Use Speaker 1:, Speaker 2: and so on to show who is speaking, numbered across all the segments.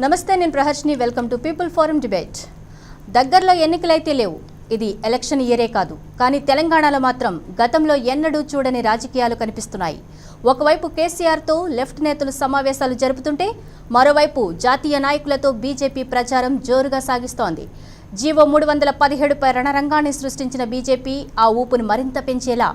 Speaker 1: నమస్తే, నేను ప్రహర్షిని. Welcome to people forum debate. దగ్గరలో ఎన్నికలైతే లేవు, ఇది ఎలక్షన్ ఇయరే కాదు. కానీ తెలంగాణలో మాత్రం గతంలో ఎన్నడూ చూడని రాజకీయాలు కనిపిస్తున్నాయి. ఒకవైపు కేసీఆర్తో లెఫ్ట్ నేతలు సమావేశాలు జరుపుతుంటే, మరోవైపు జాతీయ నాయకులతో బీజేపీ ప్రచారం జోరుగా సాగిస్తోంది. జీవో 317పై రణరంగాన్ని సృష్టించిన బీజేపీ ఆ ఊపును మరింత పెంచేలా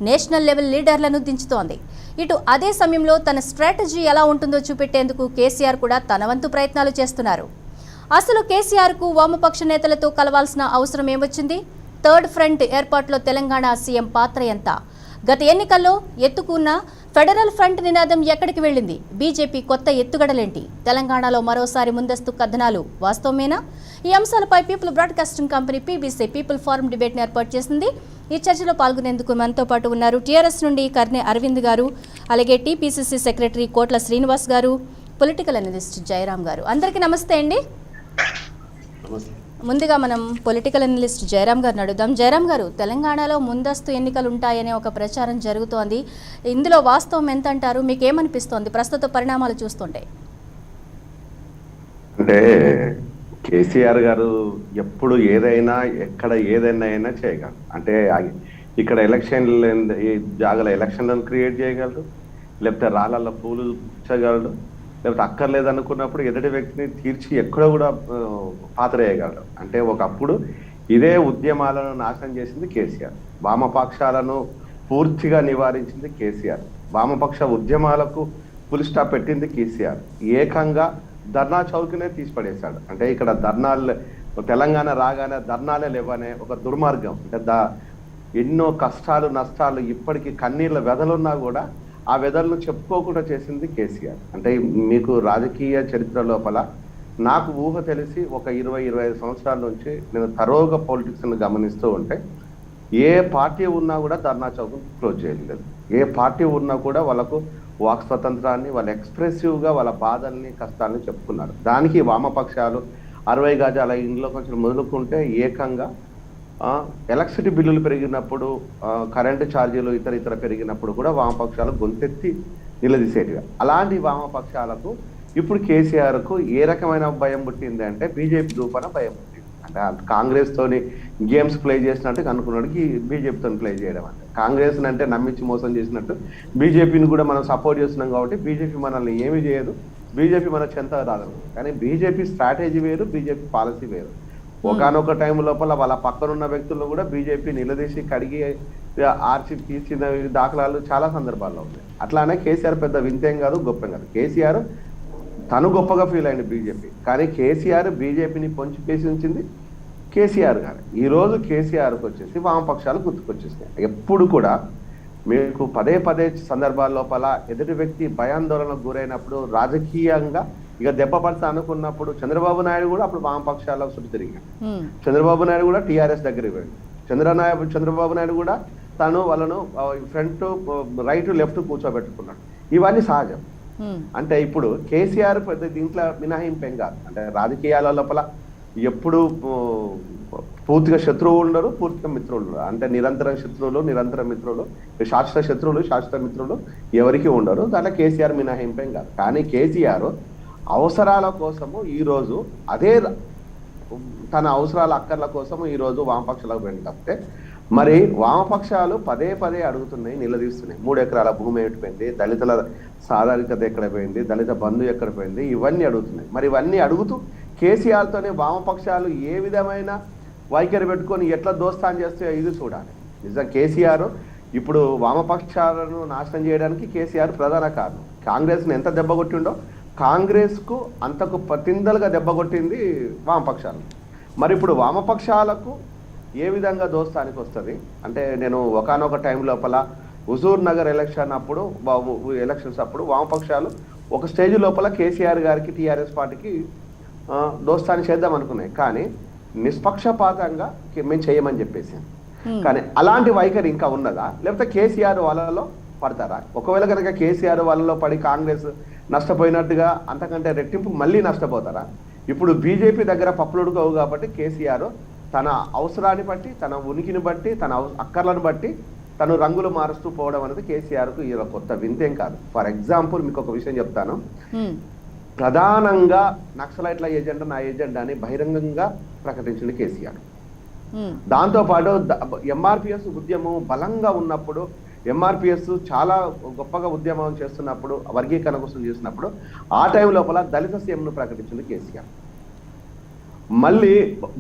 Speaker 1: నేషనల్ లెవెల్ లీడర్లను దించుతోంది. ఇటు అదే సమయంలో తన స్ట్రాటజీ ఎలా ఉంటుందో చూపెట్టేందుకు కేసీఆర్ కూడా తన వంతు ప్రయత్నాలు చేస్తున్నారు. అసలు కేసీఆర్కు వామపక్ష నేతలతో కలవాల్సిన అవసరం ఏమొచ్చింది? థర్డ్ ఫ్రంట్ ఏర్పాటులో తెలంగాణ సీఎం పాత్ర ఎంత? గత ఎన్నికల్లో ఎత్తుకున్న ఫెడరల్ ఫ్రంట్ నినాదం ఎక్కడికి వెళ్ళింది? బీజేపీ కొత్త ఎత్తుగడలేంటి? తెలంగాణలో మరోసారి ముందస్తు కథనాలు వాస్తవమేనా? ఈ అంశాలపై people broadcasting company PBC people forum డిబేట్ని ఏర్పాటు చేసింది. ఈ చర్చలో పాల్గొనేందుకు మనతో పాటు ఉన్నారు టీఆర్ఎస్ నుండి కర్నె అరవింద్ గారు, అలాగే టీపీసీసీ సెక్రటరీ కోట్ల శ్రీనివాస్ గారు, పొలిటికల్ అనలిస్ట్ జయరాం గారు. అందరికీ నమస్తే అండి. ముందుగా మనం పొలిటికల్ అనలిస్ట్ జయరాం గారిని అడుగుదాం. జయరాం గారు, తెలంగాణలో ముందస్తు ఎన్నికలు ఉంటాయనే ఒక ప్రచారం జరుగుతోంది. ఇందులో వాస్తవం ఎంత అంటారు? మీకు ఏమనిపిస్తోంది ప్రస్తుత పరిణామాలు చూస్తుంటే?
Speaker 2: అంటే కేసీఆర్ గారు ఎప్పుడు ఏదైనా ఎక్కడ ఏదైనా చేయగలరు. అంటే ఇక్కడ ఎలక్షన్లు జాగల ఎలక్షన్లను క్రియేట్ చేయగలరు, లేకపోతే రాళ్ళల్లో పూలు చేయగలరు, లేకపోతే అక్కర్లేదు అనుకున్నప్పుడు ఎదుటి వ్యక్తిని తీర్చి ఎక్కడో కూడా పాత్ర వేయగలరు. అంటే ఒకప్పుడు ఇదే ఉద్యమాలను నాశనం చేసింది కేసీఆర్. వామపక్షాలను పూర్తిగా నివారించింది కేసీఆర్. వామపక్ష ఉద్యమాలకు ఫుల్ స్టాప్ పెట్టింది కేసీఆర్. ఏకంగా ధర్నా చౌకనే తీసిపడేశాడు. అంటే ఇక్కడ ధర్నాలు, తెలంగాణ రాగానే ధర్నాలే లేవనే ఒక దుర్మార్గం. అంటే ఎన్నో కష్టాలు నష్టాలు ఇప్పటికీ కన్నీళ్ళ వెదలున్నా కూడా ఆ వెదలను చెప్పుకోకుండా చేసింది కేసీఆర్. అంటే మీకు రాజకీయ చరిత్ర లోపల నాకు ఊహ తెలిసి ఒక 20-25 సంవత్సరాల నుంచి నేను తరోగా పాలిటిక్స్ని గమనిస్తూ ఉంటే, ఏ పార్టీ ఉన్నా కూడా ధర్నా చౌక్ క్లోజ్ చేయలేదు. ఏ పార్టీ ఉన్నా కూడా వాళ్ళకు వాక్ స్వతంత్రాన్ని, వాళ్ళ ఎక్స్ప్రెసివ్గా వాళ్ళ బాధల్ని కష్టాలని చెప్పుకున్నారు. దానికి వామపక్షాలు 60 గజాల ఇంట్లో కొంచెం మొదలుకుంటే ఏకంగా ఎలక్ట్రిసిటీ బిల్లులు పెరిగినప్పుడు, కరెంటు ఛార్జీలు ఇతర పెరిగినప్పుడు కూడా వామపక్షాలు గొంతెత్తి నిలదీసేటిగా. అలాంటి వామపక్షాలకు ఇప్పుడు కేసీఆర్కు ఏ రకమైన భయం పుట్టింది అంటే బీజేపీ దూపన భయం పుట్టింది. అంటే కాంగ్రెస్తోని గేమ్స్ ప్లే చేసినట్టు అనుకున్నాడికి బీజేపీతో ప్లే చేయడం. అంటే కాంగ్రెస్ని అంటే నమ్మించి మోసం చేసినట్టు బీజేపీని కూడా మనం సపోర్ట్ చేస్తున్నాం కాబట్టి బీజేపీ మనల్ని ఏమీ చేయదు, బీజేపీ మన చెంత రాదు. కానీ బీజేపీ స్ట్రాటజీ వేరు, బీజేపీ పాలసీ వేరు. ఒకనొక టైం లోపల వాళ్ళ పక్కనున్న వ్యక్తులు కూడా బీజేపీ నిలదీసి కడిగి ఆర్చి తీసిన దాఖలాలు చాలా సందర్భాల్లో ఉన్నాయి. అట్లానే కేసీఆర్ పెద్ద వింతేం కాదు, గొప్పం కాదు. కేసీఆర్ తను గొప్పగా ఫీల్ అయింది బీజేపీ, కానీ కేసీఆర్ బీజేపీని పొంచి పేసి ఉంచింది కేసీఆర్ గారు. ఈరోజు కేసీఆర్కి వచ్చేసి వామపక్షాలు గుర్తుకొచ్చేసినాయి. ఎప్పుడు కూడా మీకు పదే సందర్భాల లోపల ఎదుటి వ్యక్తి భయాందోళనకు గురైనప్పుడు, రాజకీయంగా ఇక దెబ్బ పడతా అనుకున్నప్పుడు చంద్రబాబు నాయుడు కూడా అప్పుడు వామపక్షాలకు చుట్టూ తిరిగాడు. చంద్రబాబు నాయుడు కూడా టీఆర్ఎస్ దగ్గరికి పోయాడు. చంద్రబాబు నాయుడు కూడా తను వాళ్ళను ఫ్రంట్ రైట్ లెఫ్ట్ కూర్చోబెట్టుకున్నాడు. ఇవన్నీ సహజం. అంటే ఇప్పుడు కేసీఆర్ పెద్ద దీంట్లో మినహాయింపు ఏం కాదు. అంటే రాజకీయాల లోపల ఎప్పుడు పూర్తిగా శత్రువు ఉండరు, పూర్తిగా మిత్రులు ఉండరు. అంటే నిరంతర శత్రువులు, నిరంతర మిత్రులు, శాశ్వత శత్రువులు, శాశ్వత మిత్రులు ఎవరికి ఉండరు. దాంట్లో కేసీఆర్ మినహాయింపు ఏం కాదు. కానీ కేసీఆర్ అవసరాల కోసము ఈరోజు అదే తన అవసరాల అక్కర్ల కోసము ఈరోజు వామపక్షాలకు వెళ్ళి తప్పితే, మరి వామపక్షాలు పదే అడుగుతున్నాయి, నిలదీస్తున్నాయి. 3 ఎకరాల భూమి ఎక్కడిపోయింది, దళితుల సాధారికత ఎక్కడ పోయింది, దళిత బంధు ఎక్కడ పోయింది, ఇవన్నీ అడుగుతున్నాయి. మరి ఇవన్నీ అడుగుతూ కేసీఆర్తోనే వామపక్షాలు ఏ విధమైన వైఖరి పెట్టుకొని ఎట్లా దోస్తాన్ చేస్తే ఇది చూడాలి. నిజం కేసీఆర్ ఇప్పుడు వామపక్షాలను నాశనం చేయడానికి కేసీఆర్ ప్రధాన కారణం. కాంగ్రెస్ని ఎంత దెబ్బ కొట్టిండో కాంగ్రెస్కు అంతకు పతిందలుగా దెబ్బ కొట్టింది వామపక్షాలు. మరి ఇప్పుడు వామపక్షాలకు ఏ విధంగా దోస్తానికి వస్తుంది అంటే, నేను ఒకనొక టైం లోపల హుజూర్ నగర్ ఎలక్షన్స్ అప్పుడు వామపక్షాలు ఒక స్టేజ్ లోపల కేసీఆర్ గారికి, టీఆర్ఎస్ పార్టీకి దోస్తాన్ని చేద్దాం అనుకున్నాయి. కానీ నిష్పక్షపాతంగా మేము చేయమని చెప్పేసి. కానీ అలాంటి వైఖరి ఇంకా ఉన్నదా, లేకపోతే కేసీఆర్ వాళ్ళలో పడతారా? ఒకవేళ కనుక కేసీఆర్ వాళ్ళలో పడి కాంగ్రెస్ నష్టపోయినట్టుగా అంతకంటే రెట్టింపు మళ్ళీ నష్టపోతారా? ఇప్పుడు బీజేపీ దగ్గర పప్పులుడుకోవు కాబట్టి కేసీఆర్ తన అవసరాన్ని బట్టి, తన ఉనికిని బట్టి, తన అక్కర్లను బట్టి తను రంగులు మారుస్తూ పోవడం అనేది కేసీఆర్కు ఈ కొత్త వింతేం కాదు. ఫర్ ఎగ్జాంపుల్ మీకు ఒక విషయం చెప్తాను. ప్రధానంగా నక్సలైట్ల ఏజెండా నా ఏజెండా అని బహిరంగంగా ప్రకటించింది కేసీఆర్. దాంతోపాటు ఎంఆర్పిఎస్ ఉద్యమం బలంగా ఉన్నప్పుడు, ఎంఆర్పిఎస్ చాలా గొప్పగా ఉద్యమం చేస్తున్నప్పుడు, వర్గీకరణ కోసం చేసినప్పుడు ఆ టైం లోపల దళిత సీఎంను ప్రకటించింది కేసీఆర్. మళ్ళీ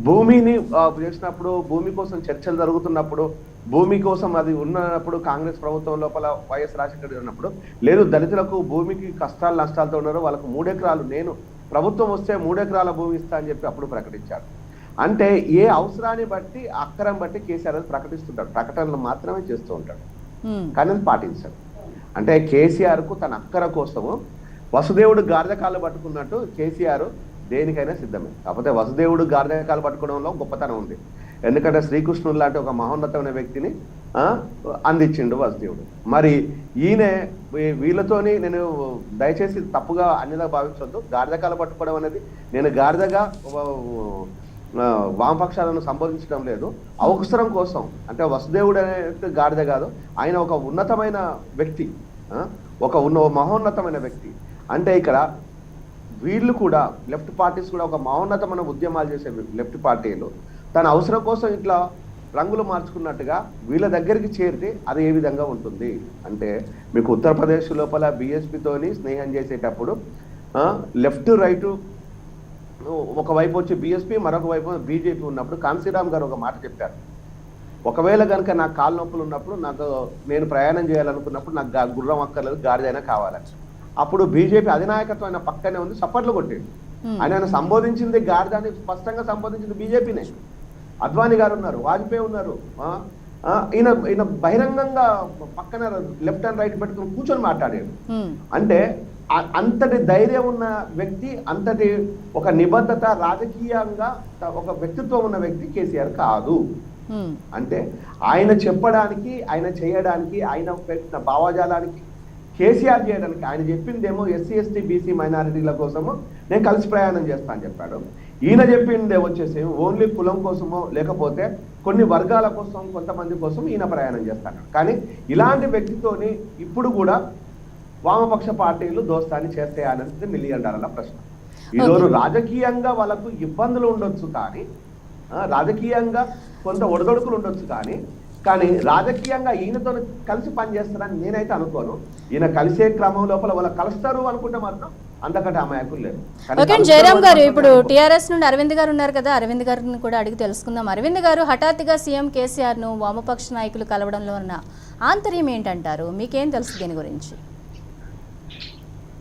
Speaker 2: భూమిని చేసినప్పుడు, భూమి కోసం చర్చలు జరుగుతున్నప్పుడు, భూమి కోసం అది ఉన్నప్పుడు కాంగ్రెస్ ప్రభుత్వం లోపల వైఎస్ రాజశేఖర్ ఉన్నప్పుడు లేదు దళితులకు భూమికి కష్టాలు నష్టాలతో ఉన్నారు, వాళ్ళకు 3 ఎకరాలు నేను ప్రభుత్వం వస్తే 3 ఎకరాల భూమి ఇస్తా అని చెప్పి అప్పుడు ప్రకటించాడు. అంటే ఏ అవసరాన్ని బట్టి అక్కరం బట్టి కేసీఆర్ ప్రకటిస్తుంటాడు, ప్రకటనలు మాత్రమే చేస్తూ ఉంటాడు కానీ అది పాటించాడు. అంటే కేసీఆర్కు తన అక్కర కోసము వసుదేవుడు గార్ధకాలు పట్టుకున్నట్టు కేసీఆర్ దేనికైనా సిద్ధమే. కాకపోతే వసుదేవుడు గార్ధకాలు పట్టుకోవడంలో గొప్పతనం ఉంది. ఎందుకంటే శ్రీకృష్ణుడు లాంటి ఒక మహోన్నతమైన వ్యక్తిని అందించిండు వసుదేవుడు. మరి ఈయన వీళ్ళతోని నేను దయచేసి తప్పుగా అన్నిలా భావించొద్దు. గార్ధకాలు పట్టుకోవడం అనేది నేను గార్ధగా వామపక్షాలను సంబోధించడం లేదు, అవసరం కోసం. అంటే వసుదేవుడు అనే గాడిద కాదు, ఆయన ఒక ఉన్నతమైన వ్యక్తి, ఒక మహోన్నతమైన వ్యక్తి. అంటే ఇక్కడ వీళ్ళు కూడా లెఫ్ట్ పార్టీస్ కూడా ఒక మహోన్నతమైన ఉద్యమాలు చేసే లెఫ్ట్ పార్టీలు తన అవసరం కోసం ఇట్లా రంగులు మార్చుకున్నట్టుగా వీళ్ళ దగ్గరికి చేరితే అది ఏ విధంగా ఉంటుంది అంటే, మీకు ఉత్తరప్రదేశ్ లోపల బీఎస్పీతోని స్నేహం చేసేటప్పుడు లెఫ్ట్ రైటు ఒకవైపు వచ్చి బీఎస్పీ, మరొక వైపు బీజేపీ ఉన్నప్పుడు కాంశీరామ్ గారు ఒక మాట చెప్పారు. ఒకవేళ కనుక నాకు కాలు నొప్పులు ఉన్నప్పుడు, నేను ప్రయాణం చేయాలనుకున్నప్పుడు నాకు గుర్రం అక్కర్లేదు, గాడిదైనా కావాలని. అప్పుడు బీజేపీ అధినాయకత్వం ఆయన పక్కనే ఉంది, సపోర్ట్లు కొట్టింది. ఆయన సంబోధించింది గాడిదని స్పష్టంగా సంబోధించింది బీజేపీనే. అద్వానీ గారు ఉన్నారు, వాజ్పేయి ఉన్నారు, ఈయన బహిరంగంగా పక్కన లెఫ్ట్ అండ్ రైట్ పెట్టుకుని కూర్చొని మాట్లాడాడు. అంటే అంతటి ధైర్యం ఉన్న వ్యక్తి, అంతటి ఒక నిబద్ధత, రాజకీయంగా ఒక వ్యక్తిత్వం ఉన్న వ్యక్తి కేసీఆర్ కాదు. అంటే ఆయన చెప్పడానికి, ఆయన చేయడానికి, ఆయన పెట్టిన భావజాలానికి, కేసీఆర్ చేయడానికి, ఆయన చెప్పిందేమో ఎస్సీ ఎస్టీ బీసీ మైనారిటీల కోసము నేను కలిసి ప్రయాణం చేస్తా అని చెప్పాడు. ఈయన చెప్పిందే వచ్చేసి ఓన్లీ కులం కోసమో లేకపోతే కొన్ని వర్గాల కోసం, కొంతమంది కోసం ఈయన ప్రయాణం చేస్తాడు. కానీ ఇలాంటి వ్యక్తితోని ఇప్పుడు కూడా వామపక్ష పార్టీలు దోస్తాన్ని చేస్తాయనేది $1 మిలియన్ ప్రశ్న. ఈరోజు రాజకీయంగా వాళ్ళకు ఇబ్బందులు ఉండొచ్చు, కానీ రాజకీయంగా కొంత ఒడదొడుకులు ఉండొచ్చు, కానీ రాజకీయంగా ఈయనతో కలిసి పనిచేస్తారని నేనైతే అనుకోను. ఈయన కలిసే క్రమం లోపల వాళ్ళు కలుస్తారు అనుకుంటే మాత్రం అంతకంటే అమాయకులు లేరు.
Speaker 1: ఓకే జయరామ్ గారు, ఇప్పుడు టీఆర్ఎస్ నుండి అరవింద్ గారు ఉన్నారు కదా, అరవింద్ గారిని కూడా అడిగి తెలుసుకుందాం. అరవింద్ గారు, హఠాత్తుగా సీఎం కేసీఆర్ ను వామపక్ష నాయకులు కలవడంలో ఉన్న ఆంతర్యం ఏంటంటారు? మీకేం తెలుసు దీని గురించి?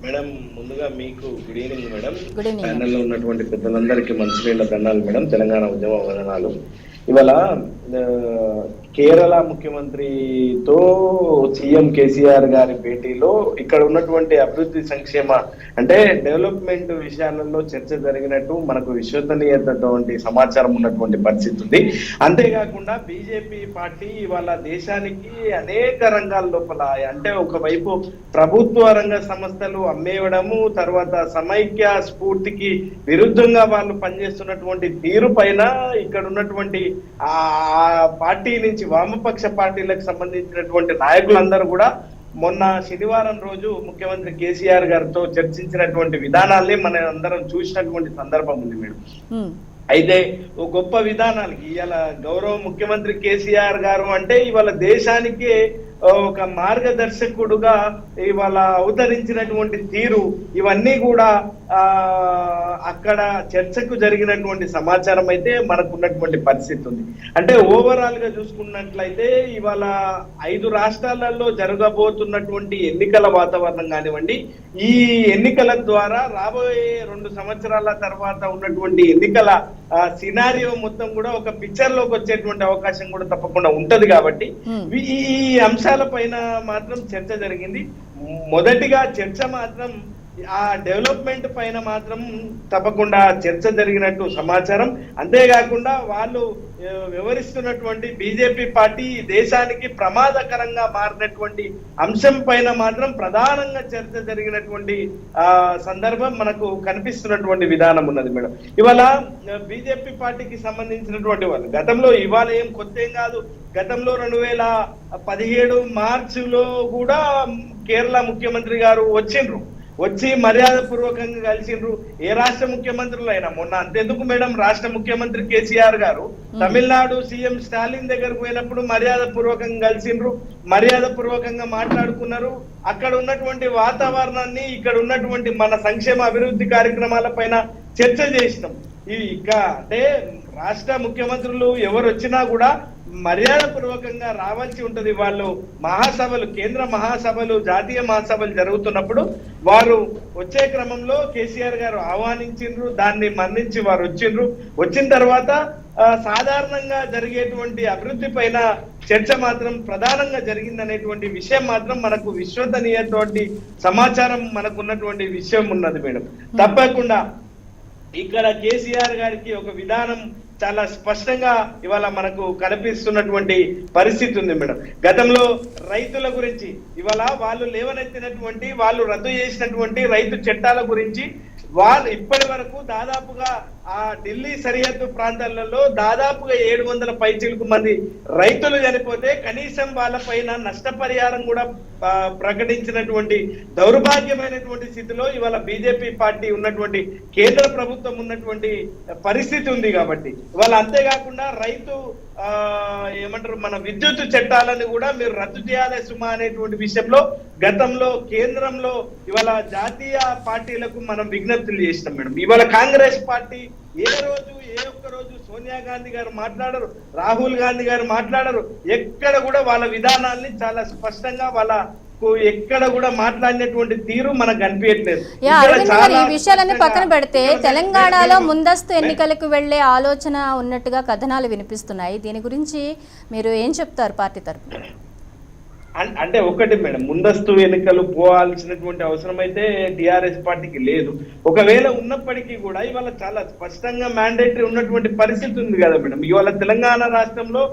Speaker 3: మేడం, ముందుగా మీకు good evening madam.
Speaker 1: Good evening.
Speaker 3: ప్యానెల్లో ఉన్నటువంటి పెద్దలందరికీ మంచినీళ్ళ దండాలు మేడం. తెలంగాణ ఉద్యమ వదనాలు. ఇవాళ కేరళ ముఖ్యమంత్రితో సీఎం కేసీఆర్ గారి భేటీలో ఇక్కడ ఉన్నటువంటి అభివృద్ధి సంక్షేమ అంటే డెవలప్మెంట్ విషయాలలో చర్చ జరిగినట్టు మనకు విశ్వసనీయతటువంటి సమాచారం ఉన్నటువంటి పరిస్థితి ఉంది. అంతేకాకుండా బీజేపీ పార్టీ ఇవాళ దేశానికి అనేక రంగాల లోపల అంటే ఒకవైపు ప్రభుత్వ రంగ సంస్థలు అమ్మేయడము, తర్వాత సమైక్య స్ఫూర్తికి విరుద్ధంగా వాళ్ళు పనిచేస్తున్నటువంటి తీరు పైన ఇక్కడ ఉన్నటువంటి ఆ పార్టీ నుంచి వామపక్ష పార్టీలకు సంబంధించినటువంటి నాయకులందరూ కూడా మొన్న శనివారం రోజు ముఖ్యమంత్రి కేసీఆర్ గారితో చర్చించినటువంటి విధానాల్ని మనం అందరం చూసినటువంటి సందర్భం ఉంది మేడం. అయితే ఓ గొప్ప విధానాలకి ఇవాళ గౌరవ ముఖ్యమంత్రి కేసీఆర్ గారు అంటే ఇవాళ దేశానికి ఒక మార్గదర్శకుడుగా ఇవాళ అవతరించినటువంటి తీరు, ఇవన్నీ కూడా అక్కడ చర్చకు జరిగినటువంటి సమాచారం అయితే మనకు ఉన్నటువంటి పరిస్థితి ఉంది. అంటే ఓవరాల్ గా చూసుకున్నట్లయితే ఇవాళ 5 రాష్ట్రాలలో జరగబోతున్నటువంటి ఎన్నికల వాతావరణం కానివ్వండి, ఈ ఎన్నికల ద్వారా రాబోయే 2 సంవత్సరాల తర్వాత ఉన్నటువంటి ఎన్నికల సినారియో మొత్తం కూడా ఒక పిక్చర్ లోకి వచ్చేటువంటి అవకాశం కూడా తప్పకుండా ఉంటది. కాబట్టి ఈ అంశాల పైన మాత్రం చర్చ జరిగింది. మొదటిగా చర్చ మాత్రం ఆ డెవలప్మెంట్ పైన మాత్రం తప్పకుండా చర్చ జరిగినట్టు సమాచారం. అంతేకాకుండా వాళ్ళు వివరిస్తున్నటువంటి బీజేపీ పార్టీ దేశానికి ప్రమాదకరంగా మారినటువంటి అంశం పైన మాత్రం ప్రధానంగా చర్చ జరిగినటువంటి సందర్భం మనకు కనిపిస్తున్నటువంటి విధానం ఉన్నది మేడం. ఇవాళ బీజేపీ పార్టీకి సంబంధించినటువంటి వాళ్ళు గతంలో, ఇవాళ ఏం కొత్త ఏం కాదు, గతంలో 2017 మార్చిలో కూడా కేరళ ముఖ్యమంత్రి గారు వచ్చి మర్యాద పూర్వకంగా కలిసిండ్రు. ఏ రాష్ట్ర ముఖ్యమంత్రులు అయినా మొన్న అంతెందుకు మేడం, రాష్ట్ర ముఖ్యమంత్రి కేసీఆర్ గారు తమిళనాడు సీఎం స్టాలిన్ దగ్గరకు పోయినప్పుడు మర్యాద పూర్వకంగా కలిసిండ్రు, మర్యాద పూర్వకంగా మాట్లాడుకున్నారు. అక్కడ ఉన్నటువంటి వాతావరణాన్ని, ఇక్కడ ఉన్నటువంటి మన సంక్షేమ అభివృద్ధి కార్యక్రమాల పైన చర్చ చేసినాం. ఇవి అంటే రాష్ట్ర ముఖ్యమంత్రులు ఎవరు వచ్చినా కూడా మర్యాద పూర్వకంగా రావాల్సి ఉంటది. వాళ్ళు మహాసభలు, కేంద్ర మహాసభలు, జాతీయ మహాసభలు జరుగుతున్నప్పుడు వారు వచ్చే క్రమంలో కేసీఆర్ గారు ఆహ్వానించిండ్రు, దాన్ని మన్నించి వారు వచ్చిన తర్వాత సాధారణంగా జరిగేటువంటి అభివృద్ధి పైన చర్చ మాత్రం ప్రధానంగా జరిగిందనేటువంటి విషయం మాత్రం మనకు విశ్వసనీయటువంటి సమాచారం మనకున్నటువంటి విషయం ఉన్నది మేడం. తప్పకుండా ఇక్కడ కేసీఆర్ గారికి ఒక విధానం చాలా స్పష్టంగా ఇవాళ మనకు కనిపిస్తున్నటువంటి పరిస్థితి ఉంది మేడం. గతంలో రైతుల గురించి ఇవాళ వాళ్ళు లేవనెత్తినటువంటి, వాళ్ళు రద్దు చేసినటువంటి రైతు చట్టాల గురించి వాళ్ళు ఇప్పటి వరకు దాదాపుగా ఆ ఢిల్లీ సరిహద్దు ప్రాంతాలలో దాదాపుగా 700 పైచిలకు మంది రైతులు చనిపోతే కనీసం వాళ్ళ పైన నష్టపరిహారం కూడా ప్రకటించినటువంటి దౌర్భాగ్యమైనటువంటి స్థితిలో ఇవాళ బీజేపీ పార్టీ ఉన్నటువంటి, కేంద్ర ప్రభుత్వం ఉన్నటువంటి పరిస్థితి ఉంది. కాబట్టి ఇవాళ అంతేకాకుండా రైతు ఏమంటారు, మన విద్యుత్ చట్టాలను కూడా మీరు రద్దు చేయాలి సుమా అనేటువంటి విషయంలో గతంలో కేంద్రంలో ఇవాళ జాతీయ పార్టీలకు మనం విజ్ఞప్తులు చేసినాం మేడం. ఇవాళ కాంగ్రెస్ పార్టీ ఏ ఒక్క రోజు సోనియా గాంధీ గారు మాట్లాడరు, రాహుల్ గాంధీ గారు మాట్లాడరు. ఎక్కడ కూడా వాళ్ళ విధానాల్ని చాలా స్పష్టంగా ఎక్కడ కూడా మాట్లాడినటువంటి తీరు మనకు కనిపించట్లేదు.
Speaker 1: ఈ విషయాలన్నీ పక్కన పెడితే తెలంగాణలో ముందస్తు ఎన్నికలకు వెళ్లే ఆలోచన ఉన్నట్టుగా కథనాలు వినిపిస్తున్నాయి. దీని గురించి మీరు ఏం చెప్తారు పార్టీ తరఫున?
Speaker 3: అంటే ఒకటి మేడం, ముందస్తు ఎన్నికలు పోవాల్సినటువంటి అవసరం అయితే టిఆర్ఎస్ పార్టీకి లేదు. ఒకవేళ ఉన్నప్పటికీ కూడా ఇవాళ చాలా స్పష్టంగా మ్యాండేటరీ ఉన్నటువంటి పరిస్థితి ఉంది కదా మేడం. ఇవాళ తెలంగాణ రాష్ట్రంలో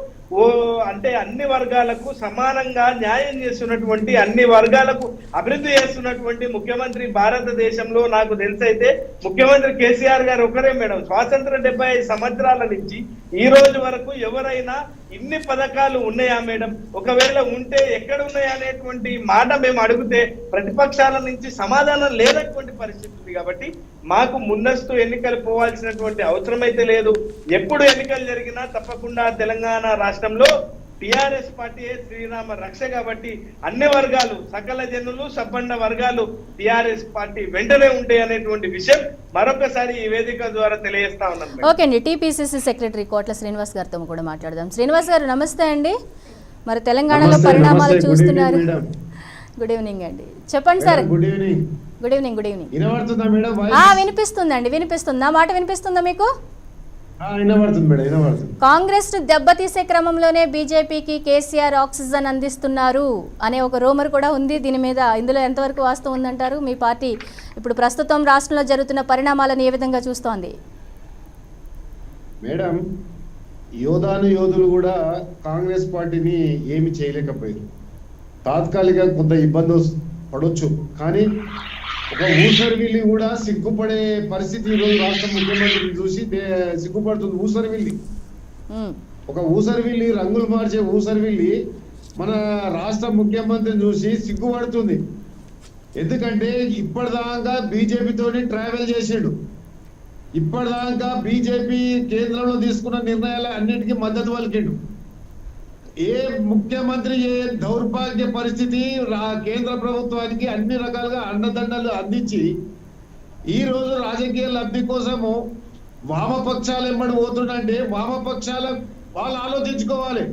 Speaker 3: అంటే అన్ని వర్గాలకు సమానంగా న్యాయం చేస్తున్నటువంటి, అన్ని వర్గాలకు అభివృద్ధి చేస్తున్నటువంటి ముఖ్యమంత్రి భారతదేశంలో నాకు తెలిసైతే ముఖ్యమంత్రి కేసీఆర్ గారు ఒకరే మేడం. స్వాతంత్ర 75 సంవత్సరాల నుంచి ఈ రోజు వరకు ఎవరైనా ఇన్ని పథకాలు ఉన్నాయా మేడం? ఒకవేళ ఉంటే ఎక్కడ ఉన్నాయా అనేటువంటి మాట మేము అడిగితే ప్రతిపక్షాల నుంచి సమాధానం లేనటువంటి పరిస్థితి ఉంది. కాబట్టి మాకు ముందస్తు ఎన్నికలు పోవాల్సినటువంటి అవసరం అయితే లేదు. ఎప్పుడు ఎన్నికలు జరిగినా తప్పకుండా తెలంగాణ రాష్ట్రంలో టిఆర్ఎస్ పార్టీ శ్రీరామ రక్ష. కాబట్టి అన్ని వర్గాలు, సకల జనులు, సబ్బండ వర్గాలు టిఆర్ఎస్ పార్టీ వెంటనే ఉంటాయి అనేటువంటి విషయం మరొకసారి ఈ వేదిక ద్వారా తెలియజేస్తా ఉన్నాను.
Speaker 1: ఓకే అండి, టీపీసీసీ సెక్రటరీ కోట్ల శ్రీనివాస్ గారితో కూడా మాట్లాడదాం. శ్రీనివాస్ గారు నమస్తే అండి. మరి తెలంగాణలో పరిణామాలు చూస్తున్నారు. గుడ్ ఈవినింగ్ అండి, చెప్పండి sir.
Speaker 4: Good evening.
Speaker 1: Good evening. Good evening.
Speaker 4: వినబడుతుందా మేడం?
Speaker 1: వినిపిస్తుందండి, వినిపిస్తుందా? మాట వినిపిస్తుందా మీకు?
Speaker 4: వినబడుతుంది మేడం, వినబడుతుంది.
Speaker 1: కాంగ్రెస్ దెబ్బతీసే క్రమంలోనే బీజేపీకి కేసీఆర్ ఆక్సిజన్ అందిస్తున్నారు అనే ఒక రూమర్ కూడా ఉంది. దీని మీద ఇందులో ఎంతవరకు వాస్తవం ఉందంటారు? మీ పార్టీ ఇప్పుడు ప్రస్తుతం రాష్ట్రంలో జరుగుతున్న పరిణామాలను ఏ విధంగా చూస్తోంది?
Speaker 4: మేడం, యోధులు కూడా కాంగ్రెస్ పార్టీని ఏమి చేయలేకపోయారు. తాత్కాలిక కొంత ఇబ్బంది పడవచ్చు, కానీ ఒక ఊసరవిల్లి కూడా సిగ్గుపడే పరిస్థితి ఈరోజు రాష్ట్ర ముఖ్యమంత్రిని చూసి సిగ్గుపడుతుంది. ఊసరవిల్లి, ఒక ఊసరవిల్లి, రంగులు మార్చే ఊసరవిల్లి మన రాష్ట్ర ముఖ్యమంత్రిని చూసి సిగ్గుపడుతుంది. ఎందుకంటే ఇప్పటిదాకా బీజేపీతోని ట్రావెల్ చేసాడు. ఇప్పటిదాకా బీజేపీ కేంద్రంలో తీసుకున్న నిర్ణయాలు అన్నిటికీ మద్దతు పలికిండు. ఏ ముఖ్యమంత్రి ఏ దౌర్భాగ్య పరిస్థితి కేంద్ర ప్రభుత్వానికి అన్ని రకాలుగా అండదండలు అందించి ఈ రోజు రాజకీయ లబ్ధి కోసము వామపక్షాలు ఎంబడి పోతుందంటే వామపక్షాల వాళ్ళు ఆలోచించుకోవాలి.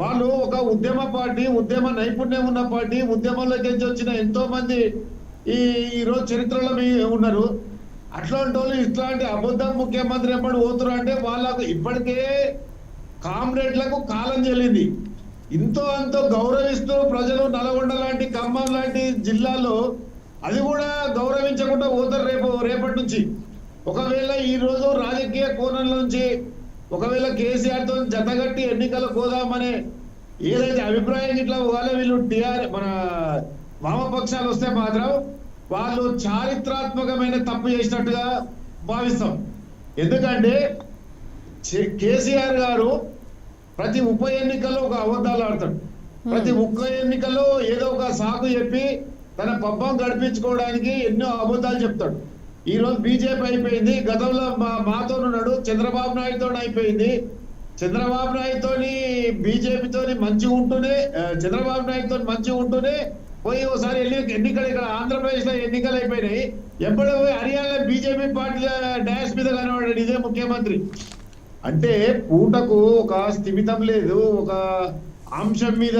Speaker 4: వాళ్ళు ఒక ఉద్యమ పార్టీ, ఉద్యమ నైపుణ్యం ఉన్న పార్టీ, ఉద్యమంలోకి వచ్చిన ఎంతో మంది ఈ రోజు చరిత్రలో ఉన్నారు. అట్లాంటి వాళ్ళు ఇట్లాంటి అబద్ధం ముఖ్యమంత్రి ఎంబడి పోతున్నారు అంటే వాళ్ళకు ఇప్పటికే కామ్రేడ్లకు కాలం చెల్లింది. ఇంతో అంతో గౌరవిస్తూ ప్రజలు నల్గొండ లాంటి, ఖమ్మం లాంటి జిల్లాలో అది కూడా గౌరవించకుండా పోతారు రేపటి నుంచి. ఒకవేళ ఈ రోజు రాజకీయ కోణం నుంచి ఒకవేళ కేసీఆర్ తో జతగట్టి ఎన్నికలకు పోదామనే ఏదైతే అభిప్రాయం ఇట్లా వాళ్ళ వీళ్ళు మన వామపక్షాలు వస్తే మాత్రం వాళ్ళు చారిత్రాత్మకమైన తప్పు చేసినట్టుగా భావిస్తాం. ఎందుకంటే కేసీఆర్ గారు ప్రతి ఉప ఎన్నికల్లో ఒక అబద్ధాలు ఆడతాడు. ప్రతి ఉప ఎన్నికల్లో ఏదో ఒక సాకు చెప్పి తన పబ్బం గడిపించుకోవడానికి ఎన్నో అబద్ధాలు చెప్తాడు. ఈ రోజు బీజేపీ అయిపోయింది, గతంలో మాతో ఉన్నాడు, చంద్రబాబు నాయుడుతో అయిపోయింది. చంద్రబాబు నాయుడుతోని బీజేపీతోని మంచిగా ఉంటూనే చంద్రబాబు నాయుడుతో మంచిగా ఉంటూనే పోయి ఒకసారి ఎన్నికలు ఇక్కడ ఆంధ్రప్రదేశ్ లో ఎన్నికలు అయిపోయినాయి. ఎప్పుడో పోయి హర్యానా బీజేపీ పార్టీ డాష్ మీద కనబడ్డాడు ఇదే ముఖ్యమంత్రి. అంటే పూటకు ఒక స్థిమితం లేదు, ఒక అంశం మీద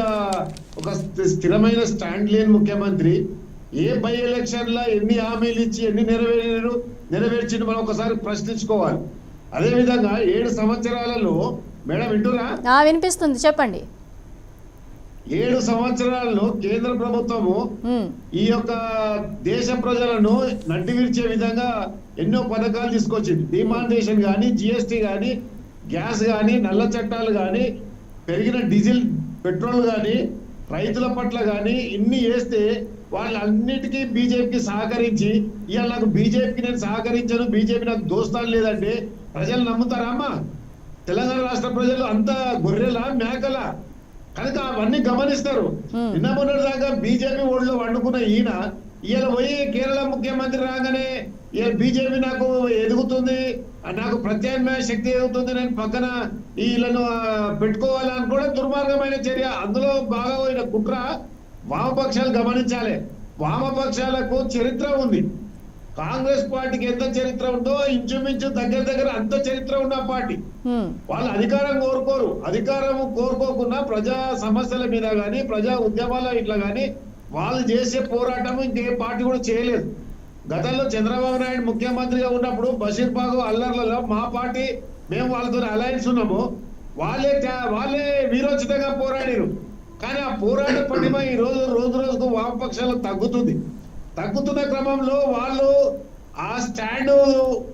Speaker 4: ఒక స్థిరమైన స్టాండ్ లేని ముఖ్యమంత్రి. ఏ బై ఎలక్షన్ లా ఎన్ని హామీలు ఇచ్చి ఎన్ని నెరవేర్చిండు మనం ఒకసారి ప్రశ్నించుకోవాలి. అదే విధంగా 7 సంవత్సరాలలో మేడం వింటురా?
Speaker 1: వినిపిస్తుంది, చెప్పండి.
Speaker 4: 7 సంవత్సరాలలో కేంద్ర ప్రభుత్వము ఈ యొక్క దేశ ప్రజలను నడ్డి విరిచే విధంగా ఎన్నో పథకాలు తీసుకొచ్చింది. డిమానిటేషన్ కానీ, జిఎస్టీ కానీ, గ్యాస్ కానీ, నల్ల చట్టాలు కానీ, పెరిగిన డీజిల్ పెట్రోల్ కానీ, రైతుల పట్ల కానీ ఇన్ని చేస్తే వాళ్ళన్నిటికీ బీజేపీకి సహకరించి ఇవాళ నాకు బీజేపీకి నేను సహకరించను, బీజేపీ నాకు దోస్తాను లేదంటే ప్రజలు నమ్ముతారా అమ్మా? తెలంగాణ రాష్ట్ర ప్రజలు అంతా గొర్రెలా మేకలా? కనుక అవన్నీ గమనిస్తారు. నిన్న మొన్నటి దాకా బీజేపీ ఓడిలో వండుకున్న ఈయన ఇవాళ పోయి కేరళ ముఖ్యమంత్రి రాగానే ఇవాళ బీజేపీ నాకు ఎదుగుతుంది, నాకు ప్రత్యామ్నాయ శక్తి ఎదుగుతుంది, నేను పక్కన వీళ్ళను పెట్టుకోవాలని కూడా దుర్మార్గమైన చర్య. అందులో బాగా పోయిన కుట్ర వామపక్షాలు గమనించాలి. వామపక్షాలకు చరిత్ర ఉంది. కాంగ్రెస్ పార్టీకి ఎంత చరిత్ర ఉందో ఇంచుమించు దగ్గర అంత చరిత్ర ఉన్న పార్టీ. వాళ్ళు అధికారం కోరుకోరు. అధికారం కోరుకోకుండా ప్రజా సమస్యల మీద గాని, ప్రజా ఉద్యమాల ఇట్లా గాని వాళ్ళు చేసే పోరాటం ఇంకే పార్టీ కూడా చేయలేదు. గతంలో చంద్రబాబు నాయుడు ముఖ్యమంత్రిగా ఉన్నప్పుడు బషీర్బాగు అల్లర్లలో మా పార్టీ మేము వాళ్ళతో అలయన్స్ ఉన్నాము. వాళ్ళే వీరోచితంగా పోరాడారు. కానీ ఆ పోరాట పటిమ ఈ రోజు రోజుకు వామపక్షాలకు తగ్గుతున్న క్రమంలో వాళ్ళు ఆ స్టాండ్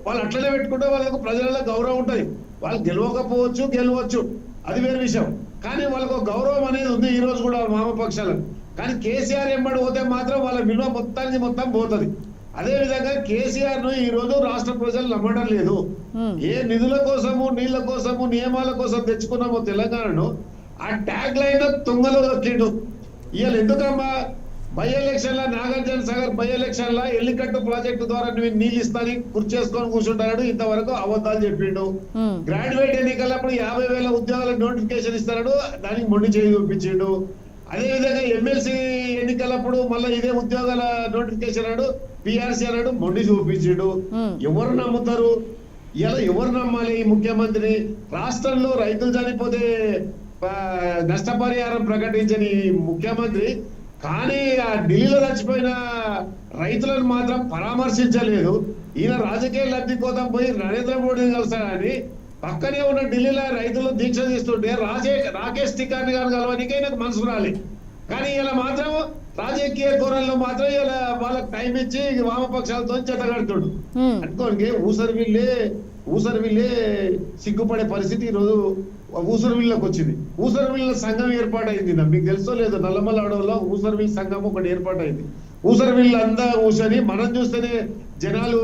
Speaker 4: వాళ్ళు అట్లనే పెట్టుకుంటే వాళ్ళకు ప్రజలలో గౌరవం ఉంటుంది. వాళ్ళు గెలవచ్చు అది వేరే విషయం. కానీ వాళ్ళకు గౌరవం అనేది ఉంది ఈ రోజు కూడా వామపక్షాలకు. కానీ కేసీఆర్ ఎంబడి పోతే మాత్రం వాళ్ళ విలువ మొత్తం పోతుంది. అదే విధంగా కేసీఆర్ ను ఈ రోజు రాష్ట్ర ప్రజలు నమ్మడం లేదు. ఏ నిధుల కోసము, నీళ్ల కోసము, నియమాల కోసం తెచ్చుకున్నామో తెలంగాణను ఆ ట్యాగ్ లైన్ తుంగలో దొక్కిండు. ఇవాళ ఎందుకమ్మా బై ఎలక్షన్ లా నాగార్జున సాగర్ బై ఎలక్షన్ లా ఎల్లికట్టు ప్రాజెక్టు ద్వారా నువ్వు నీళ్ళు ఇస్తాని కూర్చేసుకొని కూర్చుంటాడు. ఇంతవరకు అబద్ధాలు చెప్పిండు. గ్రాడ్యుయేట్ ఎన్నికలప్పుడు 50,000 ఉద్యోగాల నోటిఫికేషన్ ఇస్తాడు, దానికి మొండి చేయి చూపించిండు. అదే విధంగా ఎమ్మెల్సీ ఎన్నికలప్పుడు మళ్ళీ ఇదే ఉద్యోగాల నోటిఫికేషన్ అన్నాడు, పిఆర్సీ అన్నాడు, మొండి చూపించిండు. ఎవరు నమ్ముతారు? ఇలా ఎవరు నమ్మాలి ఈ ముఖ్యమంత్రిని? రాష్ట్రంలో రైతులు చనిపోతే నష్టపరిహారం ప్రకటించని ముఖ్యమంత్రి కానీ ఆ ఢిల్లీలో చచ్చిపోయిన రైతులను మాత్రం పరామర్శించలేదు. ఈయన రాజకీయ లబ్ధి కోసం పోయి నరేంద్ర మోడీని కలిసాడని పక్కనే ఉన్న ఢిల్లీలో రైతులు దీక్ష చేస్తుంటే రాకేష్ టికాని గారు కలవడానికి ఆయనకు మనసు రాలి. కానీ ఇలా మాత్రం రాజకీయ కోణంలో మాత్రం ఇలా వాళ్ళకి టైం ఇచ్చి వామపక్షాలతో జతగడుతుడు. అనుకోనికి ఊసరవిల్లే సిగ్గుపడే పరిస్థితి ఈ రోజు ఊసరవిల్లకు వచ్చింది. ఊసరవిల్ల సంఘం ఏర్పాటైంది. మీకు తెలుసో లేదో, నల్లమల్ల అడవుల్లో ఊసరవిల్ సంఘం ఒకటి ఏర్పాటైంది. ఊసరవిల్లు అంతా ఊసని మనం చూస్తేనే జనాలు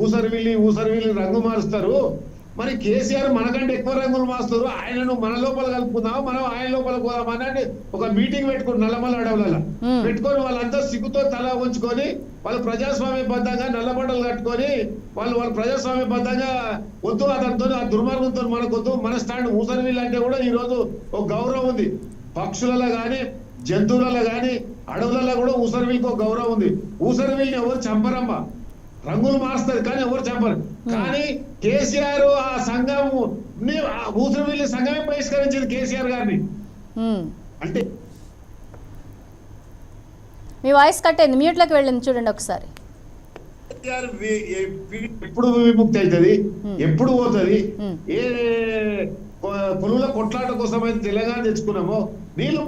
Speaker 4: ఊసరవిల్లి రంగు మారుస్తారు. మరి కేసీఆర్ మనకంటే ఎక్కువ రంగులు మారుస్తారు. ఆయనను మన లోపల కలుపుకుందాం, మనం ఆయన లోపల పోదామని ఒక మీటింగ్ పెట్టుకుని నల్లమల్ల అడవులలో పెట్టుకొని వాళ్ళంతా సిగ్గుతో తల ఉంచుకొని వాళ్ళు ప్రజాస్వామ్యబద్ధంగా నల్లబట్టలు కట్టుకొని వాళ్ళు ప్రజాస్వామ్యబద్ధంగా వద్దు, అతనితో ఆ దుర్మార్గంతో మనకొద్దు, మన స్టాండ్ ఊసరవిల్లు అంటే కూడా ఈ రోజు ఒక గౌరవం ఉంది. పక్షులలో గాని, జంతువులలో గాని, అడవులలో కూడా ఊసరవిల్లికి ఒక గౌరవం ఉంది. ఊసరవిల్ని ఎవరు చంపరమ్మా, రంగులు మారుస్తారు కానీ ఎవరు చంపరు. కానీ కేసీఆర్ ఆ సంఘం ఊసరవిల్లి సంఘమే బహిష్కరించింది కేసీఆర్ గారిని. అంటే
Speaker 1: మీ వాయిస్ కట్ అయింది, మ్యూట్లోకి వెళ్ళింది చూడండి ఒకసారి.
Speaker 4: కేటీఆర్ ఎప్పుడు విముక్తి అవుతుంది, ఎప్పుడు పోతుంది, ఏ కొలువుల కొట్లాట కోసం అయితే తెలంగాణ తెచ్చుకున్నామో నీళ్ళు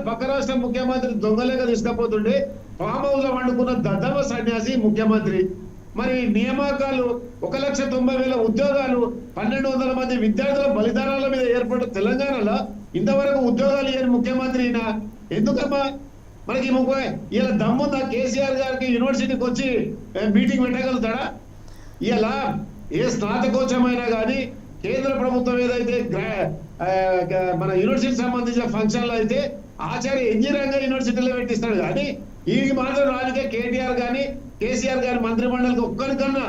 Speaker 4: పక్క రాష్ట్ర ముఖ్యమంత్రి దొంగలేగా తీసుకపోతుండే ఫామ్ హౌస్ లో వండుకున్న దద్దవ సన్యాసి ముఖ్యమంత్రి. మరి నియామకాలు 1,90,000 ఉద్యోగాలు 1,200 మంది విద్యార్థుల బలిదానాల మీద ఏర్పడిన తెలంగాణలో ఇంతవరకు ఉద్యోగాలు ఇవ్వని ముఖ్యమంత్రి ఎందుకమ్మా? మనకి ఇలా దమ్ముందా కేసీఆర్ గారికి యూనివర్సిటీకి వచ్చి మీటింగ్ పెట్టగలుగుతాడా? ఇలా ఏ స్నాతకోత్సవమైనా కానీ కేంద్ర ప్రభుత్వం ఏదైతే మన యూనివర్సిటీకి సంబంధించిన ఫంక్షన్లు అయితే ఆచార్య ఇంజనీరింగ్ యూనివర్సిటీలో పెట్టిస్తాడు. కానీ ఈ మాత్రం రాజకీయ కేటీఆర్ కానీ కేసీఆర్ గారి మంత్రిమండలికి ఒక్కరికన్నా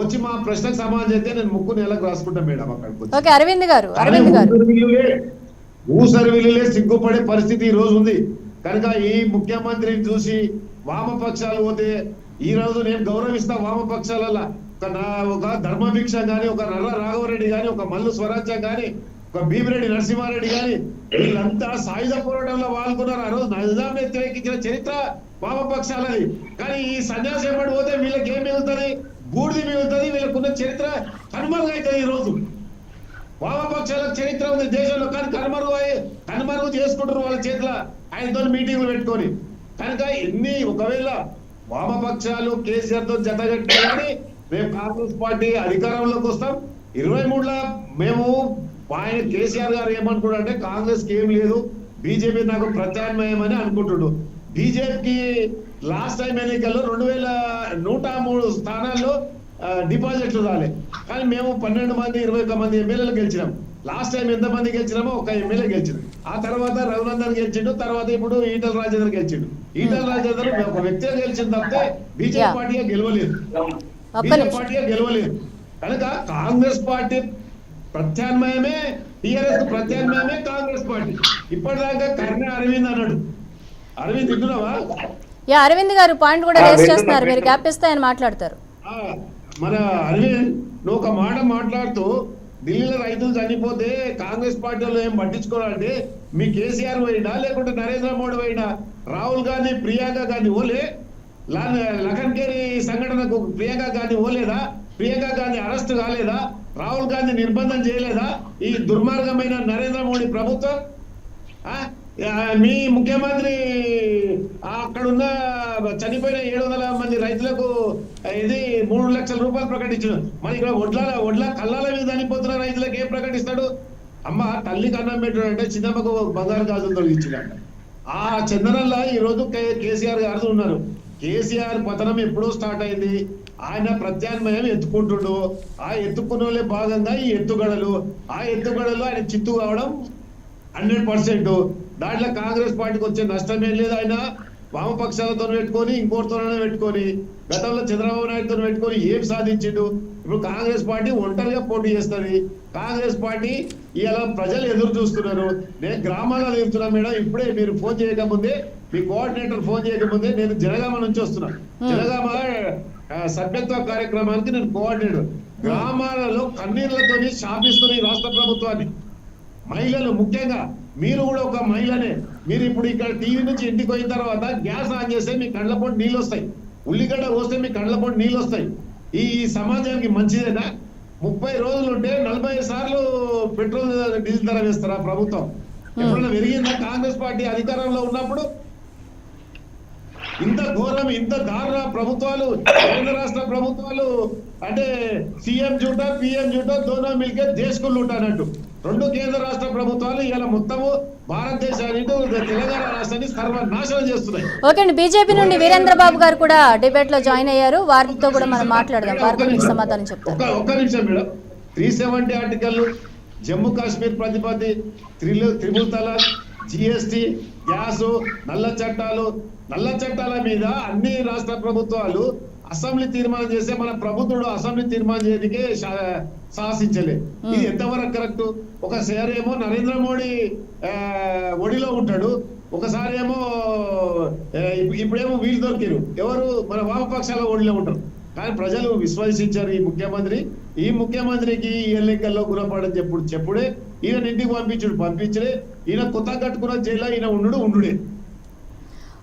Speaker 4: వచ్చి మా ప్రశ్నకు సమాధానం చేస్తే నేను ముక్కు నెలకు రాసుకుంటా మేడం. అక్కడ
Speaker 1: అరవింద్ గారు
Speaker 4: భూసర్వీలే సిగ్గుపడే పరిస్థితి ఈ రోజు ఉంది. కనుక ఈ ముఖ్యమంత్రిని చూసి వామపక్షాలు పోతే ఈ రోజు నేను గౌరవిస్తా వామపక్షాలలో ఒక ధర్మభిక్ష గాని, ఒక నర్ర రాఘవరెడ్డి గాని, ఒక మల్లు స్వరాజ్యం గాని, ఒక భీమిరెడ్డి నరసింహారెడ్డి గాని వీళ్ళంతా సాయుధ పోరాటంలో పాల్గొన్నారు. ఆ రోజు నిజాం వ్యతిరేకించిన చరిత్ర వామపక్షాలది. కానీ ఈ సన్యాసి ఎంబడి పోతే వీళ్ళకి ఏం మిగులుతుంది? బూడిది మిగులుతుంది. వీళ్ళకున్న చరిత్ర కనుమరుగైతుంది. ఈ రోజు వామపక్షాలకు చరిత్ర ఉంది దేశంలో, కానీ కనుమరుగు చేసుకుంటారు వాళ్ళ చేతిలో ఆయనతో మీటింగ్లు పెట్టుకొని. కనుక ఎన్ని ఒకవేళ వామపక్షాలు కేసీఆర్ తో జతగట్టే కానీ మేము కాంగ్రెస్ పార్టీ అధికారంలోకి వస్తాం. 23లో మేము ఆయన కేసీఆర్ గారు ఏమనుకుంటారంటే కాంగ్రెస్ కి ఏం లేదు, బీజేపీ నాకు ప్రత్యామ్నాయం అని అనుకుంటున్నాడు. బీజేపీకి లాస్ట్ టైం ఎన్నికల్లో 2,103 స్థానాల్లో డిపాజిట్లు రాలే. కానీ మేము 12 మంది 21 మంది ఎమ్మెల్యేలు గెలిచినాం. లాస్ట్ టైం ఎంత మంది గెలిచినామో ఒక ఎమ్మెల్యే గెలిచినాం. ఆ తర్వాత రఘునందన్ గెలిచిండు, తర్వాత ఇప్పుడు ఈటల రాజేందర్ గెలిచిండు. ఈటల రాజేందర్ ఒక వ్యక్తిగా గెలిచింది తప్పితే బీజేపీ పార్టీగా గెలవలేదు. కనుక కాంగ్రెస్ పార్టీ ప్రత్యామ్నాయమే, టీఆర్ఎస్ ప్రత్యామ్నాయమే కాంగ్రెస్ పార్టీ. ఇప్పటిదాకా కర్ణ అరవింద్ అన్నాడు. అరవింద్ తింటున్నావా?
Speaker 1: అరవింద్ గారు పాయింట్ కూడా రేస్ చేస్తున్నారు, మీరు గ్యాప్ ఇస్తే ఆయన మాట్లాడతారు.
Speaker 4: మన అరవింద్ నువ్వు ఒక మాట మాట్లాడుతూ ఢిల్లీలో రైతులు చనిపోతే కాంగ్రెస్ పార్టీలో ఏం పట్టించుకోవాలంటే మీ కేసీఆర్ పోయినా లేకుంటే నరేంద్ర మోడీ పోయినా, రాహుల్ గాంధీ ప్రియాంక గాంధీ ఓలే, లఖన్కేరి సంఘటనకు ప్రియాంక గాంధీ ఓలేదా? ప్రియాంక గాంధీ అరెస్ట్ కాలేదా? రాహుల్ గాంధీ నిర్బంధం చేయలేదా? ఈ దుర్మార్గమైన నరేంద్ర మోడీ ప్రభుత్వం మీ ముఖ్యమంత్రి అక్కడున్న చనిపోయిన 700 మంది రైతులకు ఇది 3 లక్షల రూపాయలు ప్రకటించాడు. మరి ఇక్కడ ఒడ్ల కళ్ళాల మీద చనిపోతున్న రైతులకు ఏం ప్రకటిస్తాడు? అమ్మ తల్లికి అన్నం పెట్టాడు అంటే చిన్నమ్మకు బంగారు గాజులు తొలగించాడు. ఆ చందనల్లా ఈ రోజు కేసీఆర్ గారు ఉన్నారు. కేసీఆర్ పతనం ఎప్పుడో స్టార్ట్ అయింది. ఆయన ప్రత్యామ్నాయం ఎత్తుకుంటుండు. ఆ ఎత్తుకునే భాగంగా ఈ ఎత్తుగడలు ఆయన చిత్తు కావడం 100%. దాంట్లో కాంగ్రెస్ పార్టీకి వచ్చే నష్టమే లేదు. ఆయన వామపక్షాలతో పెట్టుకొని ఇంకోటితోనే పెట్టుకొని గతంలో చంద్రబాబు నాయుడుతో పెట్టుకొని ఏం సాధించిండు? ఇప్పుడు కాంగ్రెస్ పార్టీ ఒంటరిగా పోటీ చేస్తుంది. కాంగ్రెస్ పార్టీ ఇలా ప్రజలు ఎదురు చూస్తున్నారు. నేను గ్రామాల్లో తిరుగుతున్నా మేడం. ఇప్పుడే మీరు ఫోన్ చేయకముందే, మీ కోఆర్డినేటర్ ఫోన్ చేయకముందే నేను జనగామ నుంచి వస్తున్నాను. జనగామ సభ్యత్వ కార్యక్రమానికి నేను కోఆర్డినేటర్. గ్రామాలలో కన్నీళ్లతో శాపిస్తున్న ఈ రాష్ట్ర ప్రభుత్వాన్ని మహిళలు, ముఖ్యంగా మీరు కూడా ఒక మహిళనే. మీరు ఇప్పుడు ఇక్కడ టీవీ నుంచి ఇంటికి పోయిన తర్వాత గ్యాస్ ఆన్ చేస్తే మీ కళ్ళ పొంటి నీళ్ళు వస్తాయి, ఉల్లిగడ్డ పోస్తే మీ కళ్ళ పొంటి నీళ్ళు వస్తాయి. ఈ సమాజానికి మంచిదేనా? 30 రోజులు ఉంటే 40 సార్లు పెట్రోల్ డీజిల్ ధర వేస్తారా ప్రభుత్వం? ఎప్పుడైనా పెరిగిందా? కాంగ్రెస్ పార్టీ అధికారంలో ఉన్నప్పుడు ఇంత ఘోరం, ఇంత దారుణ ప్రభుత్వాలు, కేంద్ర రాష్ట్ర ప్రభుత్వాలు అంటే సీఎం జూటా పిఎం జూటా దోనో మిల్కే దేశకు లూటా అన్నట్టు 2 కేంద్ర రాష్ట్ర ప్రభుత్వాలు ఇలా మొత్తము భారతదేశాన్ని, తెలంగాణ రాష్ట్రాన్ని సర్వనాశనం చేస్తున్నాయి.
Speaker 1: ఓకే అండి, బీజేపీ నుండి వీరేంద్ర బాబు గారు కూడా డిబేట్ లో జాయిన్ అయ్యారు. వారితో కూడా మనం మాట్లాడదాం, వారి గురించి సమాధానం చెప్తారు.
Speaker 4: ఒక్క నిమిషం మేడం. 370 ఆర్టికల్, జమ్మూ కాశ్మీర్ ప్రతిపత్తి, త్రిపుల్ తలాక్, జిఎస్టి, గ్యాస్, నల్ల చట్టాల మీద అన్ని రాష్ట్ర ప్రభుత్వాలు అసెంబ్లీ తీర్మానం చేస్తే మన ప్రభుత్వుడు అసెంబ్లీ తీర్మానం చేయడానికే సాహసించలే. ఇది ఎంతవరకు కరెక్ట్? ఒకసారి ఏమో నరేంద్ర మోడీ ఒడిలో ఉంటాడు, ఒకసారి ఏమో ఇప్పుడేమో వీళ్ళు దొరికారు, ఎవరు మన వామపక్షాల ఒడిలో ఉంటారు. కానీ ప్రజలు విశ్వసించారు ఈ ముఖ్యమంత్రికి ఈ ఎన్నికల్లో గురపడని చెప్పుడే ఈయన ఇంటికి పంపించడే. ఈయన కొత్త కట్టుకున్న జైల్లో ఈయన ఉండుడే.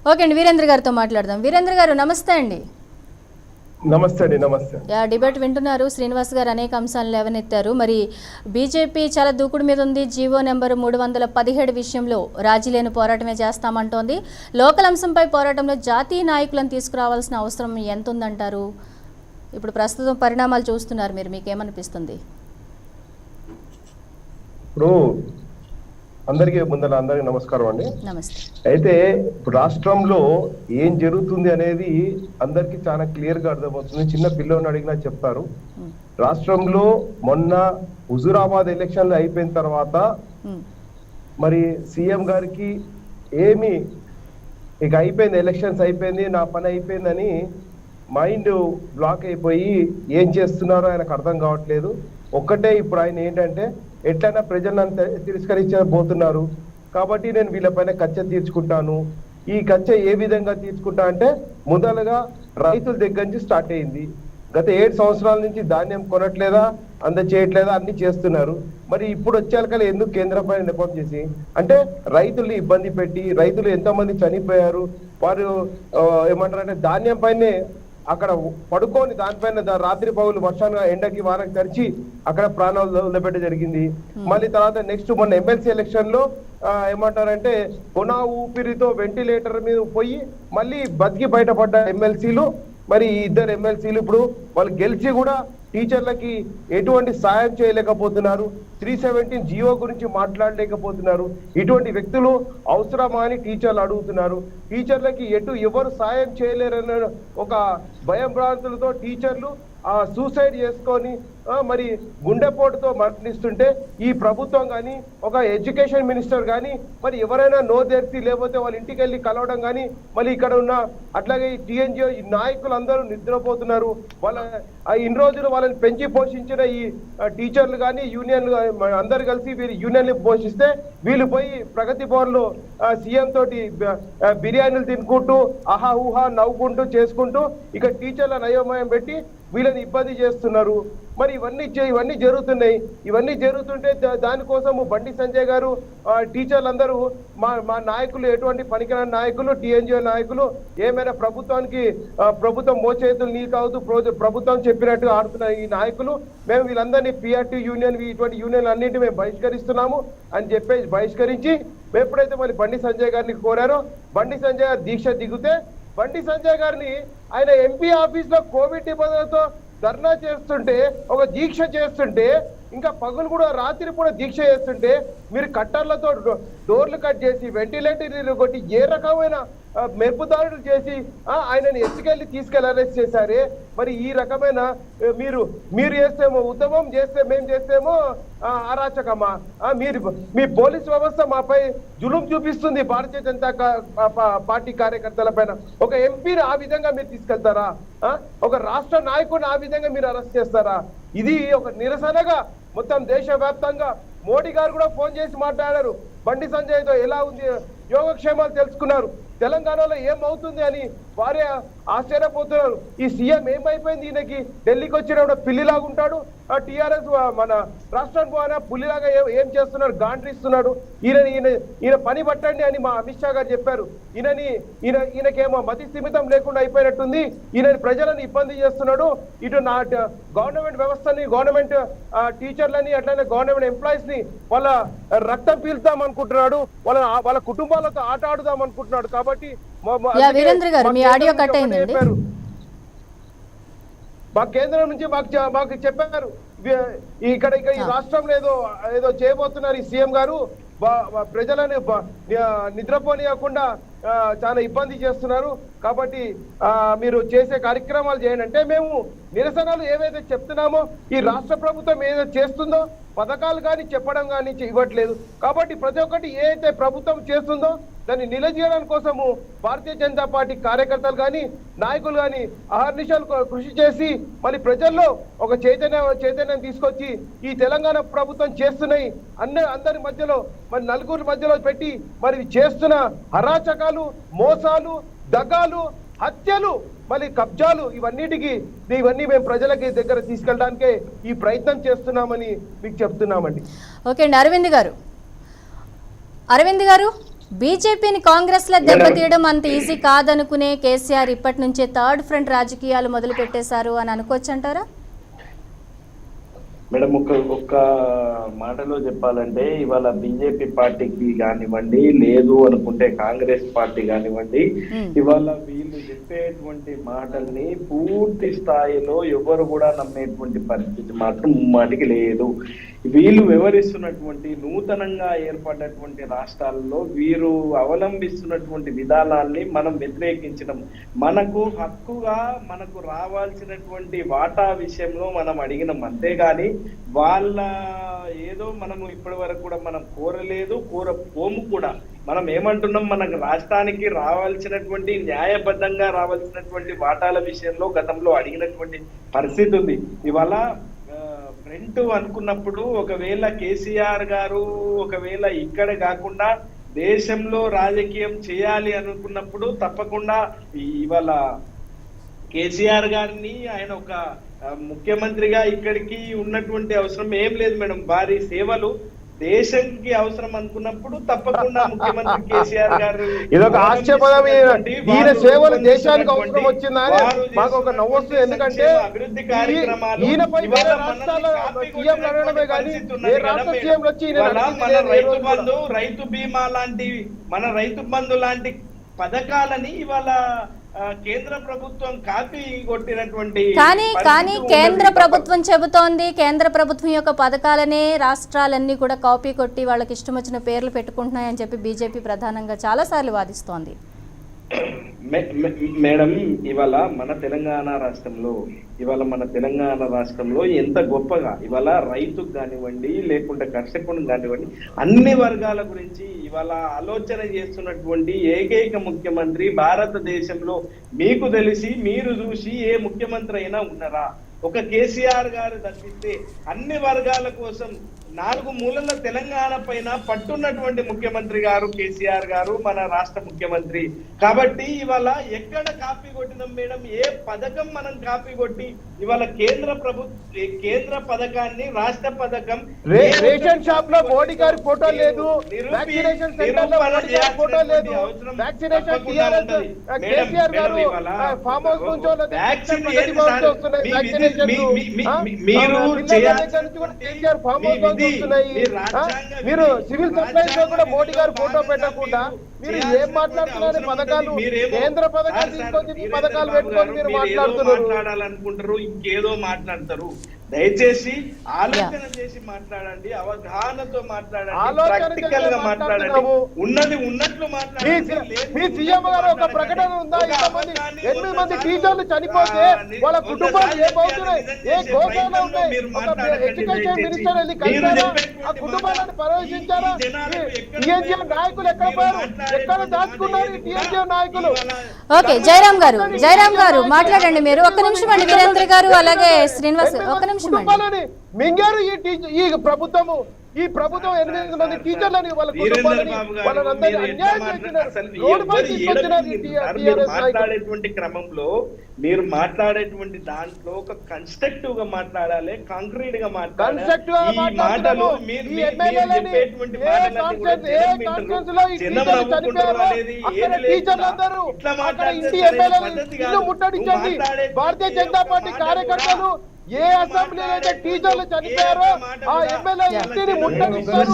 Speaker 1: ఓకే అండి, వీరేంద్ర గారితో మాట్లాడదాం. వీరేంద్ర గారు నమస్తే అండి.
Speaker 5: నమస్తే అండి. నమస్తే.
Speaker 1: డిబేట్ వింటున్నారు. శ్రీనివాస్ గారు అనేక అంశాలు లేవనెత్తారు. మరి బీజేపీ చాలా దూకుడు మీద ఉంది. జీవో నెంబరు 317 విషయంలో రాజీ లేని పోరాటమే చేస్తామంటోంది. లోకల్ అంశంపై పోరాటంలో జాతీయ నాయకులను తీసుకురావాల్సిన అవసరం ఎంత ఉందంటారు? ఇప్పుడు ప్రస్తుతం పరిణామాలు చూస్తున్నారు మీరు, మీకేమనిపిస్తుంది?
Speaker 5: ఇప్పుడు అందరికీ నమస్కారం అండి.
Speaker 1: నమస్తే.
Speaker 5: అయితే రాష్ట్రంలో ఏం జరుగుతుంది అనేది అందరికి చాలా క్లియర్ గా అర్థమవుతుంది. చిన్న పిల్లని అడిగినా చెప్తారు. రాష్ట్రంలో మొన్న హుజూరాబాద్ ఎలక్షన్లు అయిపోయిన తర్వాత మరి సీఎం గారికి ఏమి ఇక అయిపోయింది, ఎలక్షన్స్ అయిపోయింది, నా పని అయిపోయిందని మైండ్ బ్లాక్ అయిపోయి ఏం చేస్తున్నారో ఆయనకు అర్థం కావట్లేదు. ఒక్కటే ఇప్పుడు ఆయన ఏంటంటే ఎట్లయినా ప్రజలను తిరస్కరించబోతున్నారు కాబట్టి నేను వీళ్ళపైన కచ్చ తీర్చుకుంటాను. ఈ కచ్చ ఏ విధంగా తీర్చుకుంటా అంటే మొదలుగా రైతుల దగ్గర నుంచి స్టార్ట్ అయింది. గత 7 సంవత్సరాల నుంచి ధాన్యం కొనట్లేదా, చేయట్లేదా, అన్ని చేస్తున్నారు. మరి ఇప్పుడు వచ్చేకల్లా ఎందుకు కేంద్రంపై నెపం చేసి అంటే రైతుల్ని ఇబ్బంది పెట్టి, రైతులు ఎంతమంది చనిపోయారు, వారు ఏమంటారంటే ధాన్యం పైనే అక్కడ పడుకొని దానిపైన రాత్రి పగులు వర్షాన్ని ఎండకి వానకి తరిచి అక్కడ ప్రాణాలు వదిలిపెట్ట జరిగింది. మళ్ళీ తర్వాత నెక్స్ట్ మొన్న ఎమ్మెల్సీ ఎలక్షన్ లో ఏమంటారంటే కొనా ఊపిరితో వెంటిలేటర్ మీద పోయి మళ్ళీ బతికి బయటపడ్డ ఎమ్మెల్సీలు. మరి ఈ 2 ఎమ్మెల్సీలు ఇప్పుడు వాళ్ళు గెలిచి కూడా టీచర్లకి ఎటువంటి సాయం చేయలేకపోతున్నారు. 317 జియో గురించి మాట్లాడలేకపోతున్నారు. ఇటువంటి వ్యక్తులు అవసరమా అని టీచర్లు అడుగుతున్నారు. టీచర్లకి ఎవరు సాయం చేయలేరన్న ఒక భయం భ్రాంతులతో టీచర్లు సూసైడ్ చేసుకొని మరి గుండెపోటుతో మరణిస్తుంటే ఈ ప్రభుత్వం కానీ ఒక ఎడ్యుకేషన్ మినిస్టర్ కానీ మరి ఎవరైనా నో తెరిచి లేకపోతే వాళ్ళ ఇంటికి వెళ్ళి కలవడం కానీ మళ్ళీ ఇక్కడ ఉన్న అట్లాగే టీఎన్జిఓ నాయకులు అందరూ నిద్రపోతున్నారు. వాళ్ళ ఇన్ని రోజులు వాళ్ళని పెంచి పోషించిన ఈ టీచర్లు కానీ యూనియన్లు అందరు కలిసి వీళ్ళు యూనియన్లు పోషిస్తే వీళ్ళు పోయి ప్రగతి భవన్లో సీఎం తోటి బిర్యానీలు తినుకుంటూ ఆహా ఊహా నవ్వుకుంటూ చేసుకుంటూ ఇక టీచర్ల నయోమయం పెట్టి వీళ్ళని ఇబ్బంది చేస్తున్నారు. మరి ఇవన్నీ జరుగుతున్నాయి. ఇవన్నీ జరుగుతుంటే దానికోసము బండి సంజయ్ గారు టీచర్లందరూ మా నాయకులు ఎటువంటి పనికిరాని నాయకులు, టీఎన్జిఓ నాయకులు ఏమైనా ప్రభుత్వం మోచేతులు నీళ్ళు తాగుతూ ప్రభుత్వం చెప్పినట్టు ఆడుతున్న ఈ నాయకులు మేము వీళ్ళందరినీ పిఆర్టీ యూనియన్ ఇటువంటి యూనియన్ అన్నింటి మేము బహిష్కరిస్తున్నాము అని చెప్పేసి బహిష్కరించి ఎప్పుడైతే మరి బండి సంజయ్ గారిని కోరారో బండి సంజయ్ గారు దీక్ష దిగితే బండి సంజయ్ గారిని ఆయన ఎంపీ ఆఫీస్ లో కోవిడ్ నిబంధనలతో ధర్నా చేస్తుంటే ఒక దీక్ష చేస్తుంటే ఇంకా పగులు కూడా రాత్రి కూడా దీక్ష చేస్తుంటే మీరు కట్టర్లతో డోర్లు కట్ చేసి వెంటిలేటర్ కొట్టి ఏ రకమైన మెరుపుదారులు చేసి ఆయనని ఎత్తుకెళ్ళి తీసుకెళ్ళి అరెస్ట్ చేశారే. మరి ఈ రకమైన మీరు చేస్తేమో ఉద్యమం చేస్తే మేము చేస్తేమో అరాచకమా? మీ పోలీస్ వ్యవస్థ మాపై జులుం చూపిస్తుంది. భారతీయ జనతా పార్టీ కార్యకర్తల పైన ఒక ఎంపీని ఆ విధంగా మీరు తీసుకెళ్తారా? ఒక రాష్ట్ర నాయకుడిని ఆ విధంగా మీరు అరెస్ట్ చేస్తారా? ఇది ఒక నిరసనగా మొత్తం దేశవ్యాప్తంగా మోడీ గారు కూడా ఫోన్ చేసి మాట్లాడారు. బండి సంజయ్తో ఎలా ఉంది, యోగక్షేమాలు తెలుసుకున్నారు. తెలంగాణలో ఏమవుతుంది అని వారే ఆశ్చర్యపోతున్నారు. ఈ సీఎం ఏమైపోయింది, ఈయనకి ఢిల్లీకి వచ్చినప్పుడు పిల్లిలాగా ఉంటాడు, టీఆర్ఎస్ మన రాష్ట్రానికి పోయినా పుల్లిలాగా ఏం చేస్తున్నారు, గాండ్రిస్తున్నాడు. ఈయన పని పట్టండి అని మా అమిత్ షా గారు చెప్పారు. ఈయనకేమో మతి స్థిమితం లేకుండా అయిపోయినట్టుంది. ఈయనని ప్రజలను ఇబ్బంది చేస్తున్నాడు. ఇటు నా గవర్నమెంట్ వ్యవస్థని, గవర్నమెంట్ టీచర్లని, అట్లనే గవర్నమెంట్ ఎంప్లాయీస్ ని వాళ్ళ రక్తం పీల్చుదాం అనుకుంటున్నాడు, వాళ్ళ కుటుంబాలతో ఆట ఆడుదాం అనుకుంటున్నాడు. కాబట్టి
Speaker 1: వీరేంద్ర గారు మీ ఆడియో కట్ అయిందండి.
Speaker 3: మా కేంద్రం నుంచి మాకు చెప్పారు ఇక్కడ ఈ రాష్ట్రంలో ఏదో చేయబోతున్నారు ఈ సీఎం గారు, ప్రజలను నిద్రపోనియకుండా చాలా ఇబ్బంది చేస్తున్నారు. కాబట్టి మీరు చేసే కార్యక్రమాలు చేయండి అంటే మేము నిరసనలు ఏవైతే చెప్తున్నామో ఈ రాష్ట్ర ప్రభుత్వం ఏదో చేస్తుందో పథకాలు కానీ చెప్పడం కానీ ఇవ్వట్లేదు. కాబట్టి ప్రతి ఒక్కటి ఏదైతే ప్రభుత్వం చేస్తుందో దాన్ని నిలదీయడం కోసము భారతీయ జనతా పార్టీ కార్యకర్తలు కానీ నాయకులు కానీ అహర్నిశలు కృషి చేసి మళ్ళీ ప్రజల్లో ఒక చైతన్యం తీసుకొచ్చి ఈ తెలంగాణ ప్రభుత్వం చేస్తున్నాయి అందరి మధ్యలో మరి నలుగురి మధ్యలో పెట్టి మరి చేస్తున్న అరాచకాలు, మోసాలు, దగాలు, హత్యలు, మళ్ళీ కబ్జాలు ఇవన్నీ మేము ప్రజలకి దగ్గర తీసుకెళ్ళడానికే ఈ ప్రయత్నం చేస్తున్నామని మీకు చెప్తున్నామండి.
Speaker 1: ఓకే అండి. అరవింద్ గారు బీజేపీని కాంగ్రెస్ లో దెబ్బతీయడం అంత ఈజీ కాదనుకునే కేసీఆర్ ఇప్పటి నుంచే థర్డ్ ఫ్రంట్ రాజకీయాలు మొదలు పెట్టేశారు అని అనుకోవచ్చు అంటారా?
Speaker 3: మేడం ఒక్క మాటలో చెప్పాలంటే ఇవాళ బీజేపీ పార్టీకి కానివ్వండి, లేదు అనుకుంటే కాంగ్రెస్ పార్టీ కానివ్వండి, ఇవాళ వీళ్ళు చెప్పేటువంటి మాటల్ని పూర్తి స్థాయిలో ఎవరు కూడా నమ్మేటువంటి పరిస్థితి మాత్రం ముమ్మాటికి లేదు. వీళ్ళు వివరిస్తున్నటువంటి నూతనంగా ఏర్పడినటువంటి రాష్ట్రాల్లో వీరు అవలంబిస్తున్నటువంటి విధానాన్ని మనం వ్యతిరేకించడం, మనకు హక్కుగా మనకు రావాల్సినటువంటి వాటా విషయంలో మనం అడిగినాం, అంతేగాని వాళ్ళ ఏదో మనము ఇప్పటి వరకు కూడా మనం కోరలేదు, కోరపోము కూడా. మనం ఏమంటున్నాం, మనకు రాష్ట్రానికి రావాల్సినటువంటి న్యాయబద్ధంగా రావాల్సినటువంటి వాటాల విషయంలో గతంలో అడిగినటువంటి పరిస్థితి ఉంది. ఇవాళ ఫ్రంట్ అనుకున్నప్పుడు ఒకవేళ కేసీఆర్ గారు ఒకవేళ ఇక్కడ కాకుండా దేశంలో రాజకీయం చేయాలి అనుకున్నప్పుడు తప్పకుండా ఇవాళ కేసీఆర్ గారిని ఆయన ఒక ముఖ్యమంత్రిగా ఇక్కడికి ఉన్నటువంటి అవసరం ఏం లేదు మేడం. వారి సేవలు దేశానికి అవసరం అనుకున్నప్పుడు తప్పకుండా ముఖ్యమంత్రి కేసీఆర్ గారు
Speaker 5: ఇదొక ఆశ్చర్యపదం. ఈయన సేవలు దేశానికి అవసరం వచ్చిందా మాకు ఒక నవ్వు వస్తుంది. ఎందుకంటే
Speaker 3: అభివృద్ధి కార్యక్రమాలు
Speaker 5: ఈయనపై సీఎం అనడమే కానీ ఏ రాష్ట్ర సీఎం వచ్చి
Speaker 3: రైతు బీమా లాంటి మన రైతు బంధు లాంటి పథకాలని ఇవాళ కేంద్ర ప్రభుత్వం కాపీ కొట్టినటువంటి
Speaker 1: కానీ కేంద్ర ప్రభుత్వం చెబుతోంది, కేంద్ర ప్రభుత్వం యొక్క పథకాలనే రాష్ట్రాలన్నీ కూడా కాపీ కొట్టి వాళ్ళకి ఇష్టం వచ్చిన పేర్లు పెట్టుకుంటున్నాయని చెప్పి బీజేపీ ప్రధానంగా చాలా సార్లు వాదిస్తోంది.
Speaker 3: మేడం ఇవాళ మన తెలంగాణ రాష్ట్రంలో ఎంత గొప్పగా ఇవాళ రైతుకు కానివ్వండి, లేకుంటే కర్షకుడు కానివ్వండి, అన్ని వర్గాల గురించి ఇవాళ ఆలోచన చేస్తున్నటువంటి ఏకైక ముఖ్యమంత్రి భారతదేశంలో మీకు తెలిసి మీరు చూసి ఏ ముఖ్యమంత్రి అయినా ఉన్నారా? ఒక కేసీఆర్ గారు తప్పిస్తే అన్ని వర్గాల కోసం 4 మూలల తెలంగాణ పైన పట్టున్నటువంటి ముఖ్యమంత్రి గారు కేసీఆర్ గారు, మన రాష్ట్ర ముఖ్యమంత్రి. కాబట్టి ఇవాళ ఎక్కడ కాపీ కొట్టినాం మేడం? ఏ పథకం మనం కాపీ కొట్టి ఇవాళ కేంద్ర పథకాన్ని రాష్ట్ర పథకం
Speaker 5: రేషన్ షాప్ లో మోడీ గారి ఫోటో లేదు, వ్యాక్సినేషన్ సెంటర్ లో మోడీ గారి ఫోటో లేదు, వ్యాక్సినేషన్ కేసీఆర్ గారు ఫామ్ హౌస్ నుంచి మీరు సివిల్ సప్లైస్ లో కూడా మోడీ గారు ఫోటో పెట్టకుండా మీరు ఏం మాట్లాడుతున్నారు? పథకాలు కేంద్ర పథకాలు తీసుకొచ్చి పథకాలు పెట్టుకొని మీరు
Speaker 3: మాట్లాడాలనుకుంటారు, ఇంకేదో మాట్లాడతారు. దయచేసి ఆలోచన చేసి మాట్లాడండి, అవగాహనతో మాట్లాడండి, ప్రాక్టికల్ గా మాట్లాడండి, ఉన్నది ఉన్నట్లు మాట్లాడండి.
Speaker 5: మీ సీఎం గారు ఒక ప్రకటన ఉందా? 8 మంది టీచర్లు చనిపోతే వాళ్ళ కుటుంబాలు ఏమవుతున్నాయి, ఏ గోశాల ఉన్నాయి? ఎడ్యుకేషన్ మినిస్టర్ వెళ్ళి కలిసారా? ఆ కుటుంబాలను పరామర్శించారా? టీఎన్జీఎం నాయకులు ఎక్కడ పోయారు? ఎక్కడ దాచుకున్నారు ఈ టీఎన్జీఎం నాయకులు?
Speaker 1: ఓకే, జయరామ్ గారు మాట్లాడండి మీరు. ఒక్క నిమిషం అండి వీరేంద్ర గారు, అలాగే శ్రీనివాస్ ఒక్క నిమిషం.
Speaker 5: కుటుంబాలని మింగారు ఈ ప్రభుత్వము. ఈ ప్రభుత్వం 8 మంది టీచర్లని వాళ్ళ కుటుంబాలని వాళ్ళందరినీ అన్యాయం
Speaker 3: మాట్లాడేటువంటి క్రమంలో మీరు మాట్లాడేటువంటి దాంట్లో ఒక కన్స్ట్రక్టివ్ గా మాట్లాడాలి, కాంక్రీట్ గా మాట్లాడాలి.
Speaker 5: భారతీయ జనతా పార్టీ కార్యకర్తలు ఏ అసెంబ్లీ అయితే టీచర్లు చనిపోయారో ఆ ఎమ్మెల్యే ఇంటిని ముట్టడిస్తారు.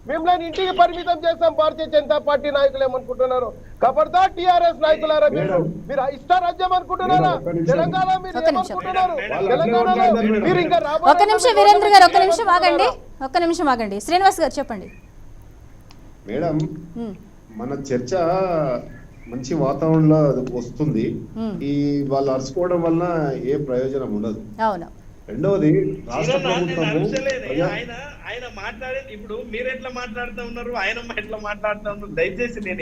Speaker 5: మిమ్మల్ని ఇంటికి పరిమితం చేస్తాం భారతీయ జనతా పార్టీ నాయకులు ఏమనుకుంటున్నారు? ఖబర్దార్ టీఆర్ఎస్ నాయకులారా, మీరు ఇష్టారాజ్యం అనుకుంటున్నారా? తెలంగాణ మీరు ఏమనుకుంటున్నారు? తెలంగాణలో మీరు ఇంకా
Speaker 1: ఒక్క నిమిషం వీరేంద్ర గారు, ఒక్క నిమిషం ఆగండి. శ్రీనివాస్ గారు చెప్పండి.
Speaker 4: మేడం, మన చర్చ మంచి వాతావరణంలో వస్తుంది. ఈ వాళ్ళు అరుచుకోవడం వల్ల ఏ ప్రయోజనం ఉండదు.
Speaker 1: అవును.
Speaker 4: రెండవది రాష్ట్ర ప్రభుత్వము
Speaker 3: ఆయన మాట్లాడేది ఇప్పుడు మీరు ఎట్లా మాట్లాడుతూ ఉన్నారు, ఆయన ఎట్లా మాట్లాడుతూ ఉన్నారు? దయచేసి నేను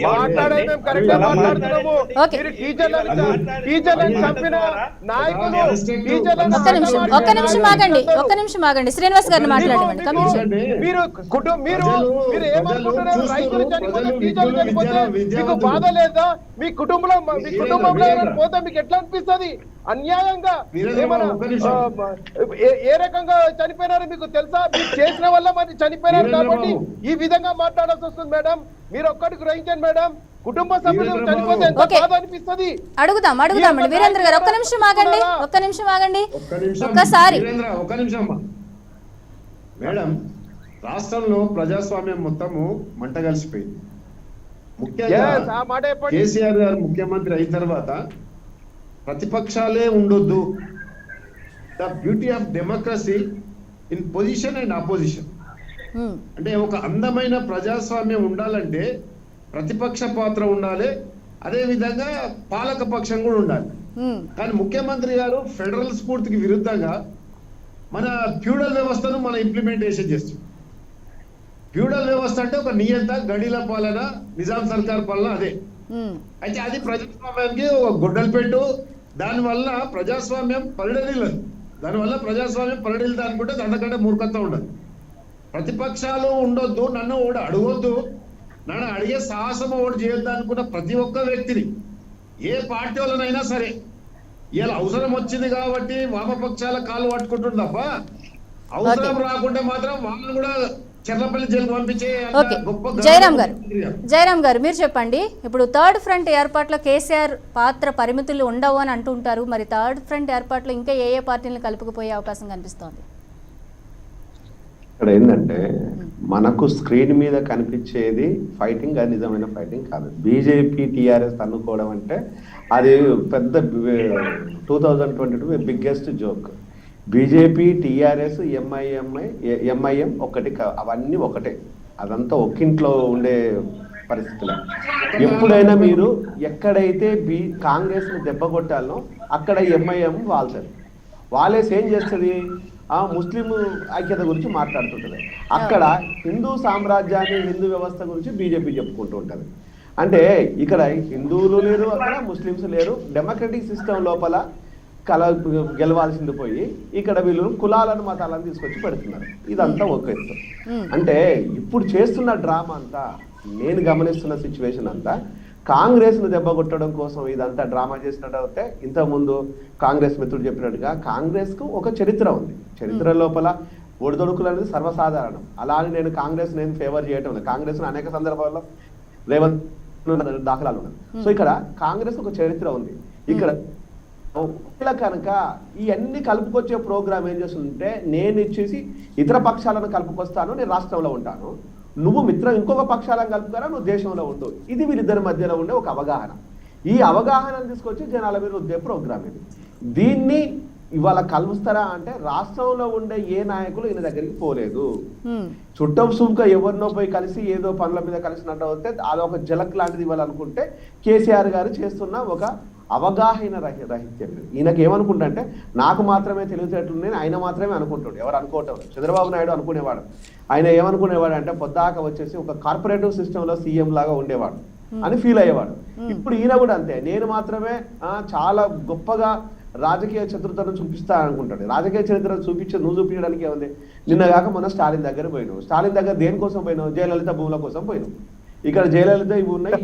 Speaker 1: ఒక్క నిమిషం ఆగండి. శ్రీనివాస్ గారిని మాట్లాడండి.
Speaker 5: మీకు బాధ లేదా? మీ కుటుంబంలో పోతే మీకు ఎట్లా అనిపిస్తుంది? అన్యాయంగా ఏ రకంగా చనిపోయినారో మీకు తెలుసా? మీరు చేసిన వందల మంది చనిపోయినారు
Speaker 4: వీరేంద్ర
Speaker 5: కాబట్టి
Speaker 4: బాబు.
Speaker 5: ఈ విధంగా మాట్లాడాల్సి వస్తుంది మేడం. మీరు ఒక్కటి గ్రహించండి మేడం, కుటుంబ సభ్యులు
Speaker 4: వీరేంద్ర
Speaker 5: చనిపోతే ఎంత
Speaker 1: ఓకే.
Speaker 5: బాధ అనిపిస్తుంది.
Speaker 1: అడుగుదామండి వీరేంద్ర గారు, ఒక్క నిమిషం ఆగండి.
Speaker 4: ఒక్క నిమిషం
Speaker 1: ఒక్కసారి
Speaker 4: వీరేంద్ర, ఒక్క నిమిషం అమ్మా. మేడం, రాష్ట్రంలో ప్రజాస్వామ్యం మొత్తము మంట కలిసిపోయింది. ముఖ్యంగా
Speaker 5: Yes, ఆ మాట చెప్పండి.
Speaker 4: కేసీఆర్ గారు ముఖ్యమంత్రి అయిన తర్వాత ప్రతిపక్షాలే ఉండొద్దు. The beauty of democracy in position and opposition. అంటే ఒక అందమైన ప్రజాస్వామ్యం ఉండాలంటే ప్రతిపక్ష పాత్ర ఉండాలి, అదే విధంగా పాలక పక్షం కూడా ఉండాలి. కానీ ముఖ్యమంత్రి గారు ఫెడరల్ స్ఫూర్తికి విరుద్ధంగా మన ఫ్యూడల్ వ్యవస్థను మనం ఇంప్లిమెంటేషన్ చేస్తాం. ఫ్యూడల్ వ్యవస్థ అంటే ఒక నియంత గడిల పాలన, నిజాం సర్కార్ పాలన అదే. అయితే అది ప్రజాస్వామ్యానికి ఒక గొడ్డలు పెట్టు. దానివల్ల ప్రజాస్వామ్యం పరిడలిల్లదు. దానివల్ల ప్రజాస్వామ్యం పరిడలిల్దా అనుకుంటే దానికంటే మూర్ఖత్వం ఉండదు. ప్రతిపక్షాలు ఉండొద్దు, నన్ను ఓడి అడగొద్దు, నన్ను అడిగే సాహసం ఓడి చేయొద్దు అనుకున్న ప్రతి ఒక్క వ్యక్తిని, ఏ పార్టీ వాళ్ళనైనా సరే, ఇలా అవసరం వచ్చింది కాబట్టి వామపక్షాల కాలు పట్టుకుంటుంది తప్ప అవసరం రాకుంటే మాత్రం వాళ్ళని కూడా చెర్లపల్లి జైలుకు పంపించే
Speaker 1: ఓకే, జయరాం గారు మీరు చెప్పండి. ఇప్పుడు థర్డ్ ఫ్రంట్ ఏర్పాట్లో కేసీఆర్ పాత్ర పరిమితులు ఉండవు అని అంటుంటారు. మరి థర్డ్ ఫ్రంట్ ఏర్పాట్లో ఇంకా ఏ పార్టీలను కలుపుకుపోయే అవకాశం కనిపిస్తోంది?
Speaker 2: ఇక్కడ ఏంటంటే మనకు స్క్రీన్ మీద కనిపించేది ఫైటింగ్, అది నిజమైన ఫైటింగ్ కాదు. బీజేపీ టీఆర్ఎస్ తన్నుకోవడం అంటే అది పెద్ద 2022 biggest joke. BJP TRS MIM ఒకటి, అవన్నీ ఒకటే. అదంతా ఒక్కింట్లో ఉండే పరిస్థితులే. ఎప్పుడైనా మీరు ఎక్కడైతే కాంగ్రెస్ని దెబ్బ కొట్టాలో అక్కడ ఎంఐఎం వాళ్తుంది. వాళ్ళేసి ఏం చేస్తుంది, ఆ ముస్లిం ఐక్యత గురించి మాట్లాడుతుంటుంది. అక్కడ హిందూ సామ్రాజ్యాన్ని, హిందూ వ్యవస్థ గురించి బీజేపీ చెప్పుకుంటూ ఉంటుంది. అంటే ఇక్కడ హిందువులు లేరు, అక్కడ ముస్లిమ్స్ లేరు. డెమోక్రటిక్ సిస్టమ్ లోపల గెలవాల్సింది పోయి ఇక్కడ వీళ్ళు కులాలను మతాలను తీసుకొచ్చి పెడుతున్నారు. ఇదంతా ఒక ఎత్తు. అంటే ఇప్పుడు చేస్తున్న డ్రామా అంతా, నేను గమనిస్తున్న సిచ్యువేషన్ అంతా కాంగ్రెస్ను దెబ్బ కొట్టడం కోసం ఇదంతా డ్రామా చేసినట్టు అయితే, ఇంతకుముందు కాంగ్రెస్ మిత్రుడు చెప్పినట్టుగా కాంగ్రెస్కు ఒక చరిత్ర ఉంది. చరిత్ర లోపల ఒడిదొడుకులు అనేది సర్వసాధారణం. అలా అని నేను కాంగ్రెస్ నేను ఫేవర్ చేయటం లేదు. కాంగ్రెస్ అనేక సందర్భాల్లో రేవంత్ దాఖలాలు ఉన్నాయి. సో ఇక్కడ కాంగ్రెస్ ఒక చరిత్ర ఉంది. ఇక్కడ కనుక ఇవన్నీ కలుపుకొచ్చే ప్రోగ్రామ్ ఏం చేస్తుంటే, నేను ఇచ్చేసి ఇతర పక్షాలను కలుపుకొస్తాను, నేను రాష్ట్రంలో ఉంటాను, నువ్వు మిత్రం ఇంకొక పక్షాలను కలుపుతారా, నువ్వు దేశంలో ఉండు. ఇది వీరిద్దరి మధ్యలో ఉండే ఒక అవగాహన. ఈ అవగాహనను తీసుకొచ్చి జనాల మీద రుద్దే ప్రోగ్రామ్ ఇది. దీన్ని ఇవాళ కలుస్తారా అంటే రాష్ట్రంలో ఉండే ఏ నాయకులు ఈయన దగ్గరికి పోలేదు. చుట్టం సుంక ఎవరినో పోయి కలిసి ఏదో పనుల మీద కలిసినట్టు అయితే అదొక జలక్ లాంటిది ఇవ్వాలనుకుంటే కేసీఆర్ గారు చేస్తున్న ఒక అవగాహన రహిత్యం. ఈయనకి ఏమనుకుంటా అంటే నాకు మాత్రమే తెలివితేటలున్నాయి, ఆయన మాత్రమే అనుకుంటాడు. ఎవరు అనుకోవటం. చంద్రబాబు నాయుడు అనుకునేవాడు. ఆయన ఏమనుకునేవాడు అంటే పొద్దాక వచ్చేసి ఒక కార్పొరేటివ్ సిస్టంలో సీఎం లాగా ఉండేవాడు అని ఫీల్ అయ్యేవాడు. ఇప్పుడు ఈయన కూడా అంతే, నేను మాత్రమే చాలా గొప్పగా రాజకీయ చతురతను చూపిస్తా అనుకుంటాడు. రాజకీయ చరిత్ర నువ్వు చూపించడానికి ఏముంది? నిన్న కాక మొన్న స్టాలిన్ దగ్గర పోయినావు. స్టాలిన్ దగ్గర దేనికోసం పోయినావు? జయలలిత భూముల కోసం పోయినావు. ఇక్కడ జయలలిత ఇవి ఉన్నాయి,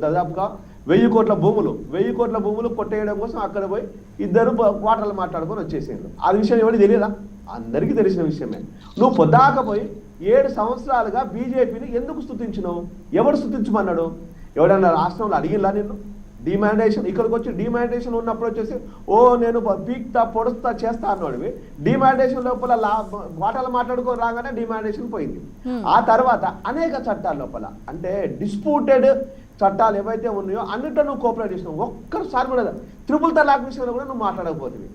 Speaker 2: దాదాపుగా 1000 కోట్ల భూములు, 1000 కోట్ల భూములు కొట్టేయడం కోసం అక్కడ పోయి ఇద్దరు వాటర్లు మాట్లాడుకొని వచ్చేసారు. ఆ విషయం ఎవరికి తెలియదా? అందరికీ తెలిసిన విషయమే. నువ్వు పొద్దాక పోయి 7 సంవత్సరాలుగా బీజేపీని ఎందుకు స్తుతించినావు? ఎవడు స్తుతించమన్నాడు? ఎవడన్నా రాష్ట్రంలో అడిగిల్లా నిన్ను? డిమాండేషన్ ఇక్కడికి వచ్చి డిమాండేషన్ ఉన్నప్పుడు వచ్చేసి నేను పీక్తా పొడుస్తా చేస్తా అన్నాడు. డిమాండేషన్ లోపల వాటాలు మాట్లాడుకొని రాగానే డిమాండేషన్ పోయింది. ఆ తర్వాత అనేక చట్టాల లోపల అంటే డిస్ప్యూటెడ్ చట్టాలు ఏవైతే ఉన్నాయో అన్నింటిలో నువ్వు కోఆపరేట్ చేసినావు. ఒక్కసారి కూడా త్రిపుల్ తలాక్ విషయంలో కూడా నువ్వు మాట్లాడకపోతుంది.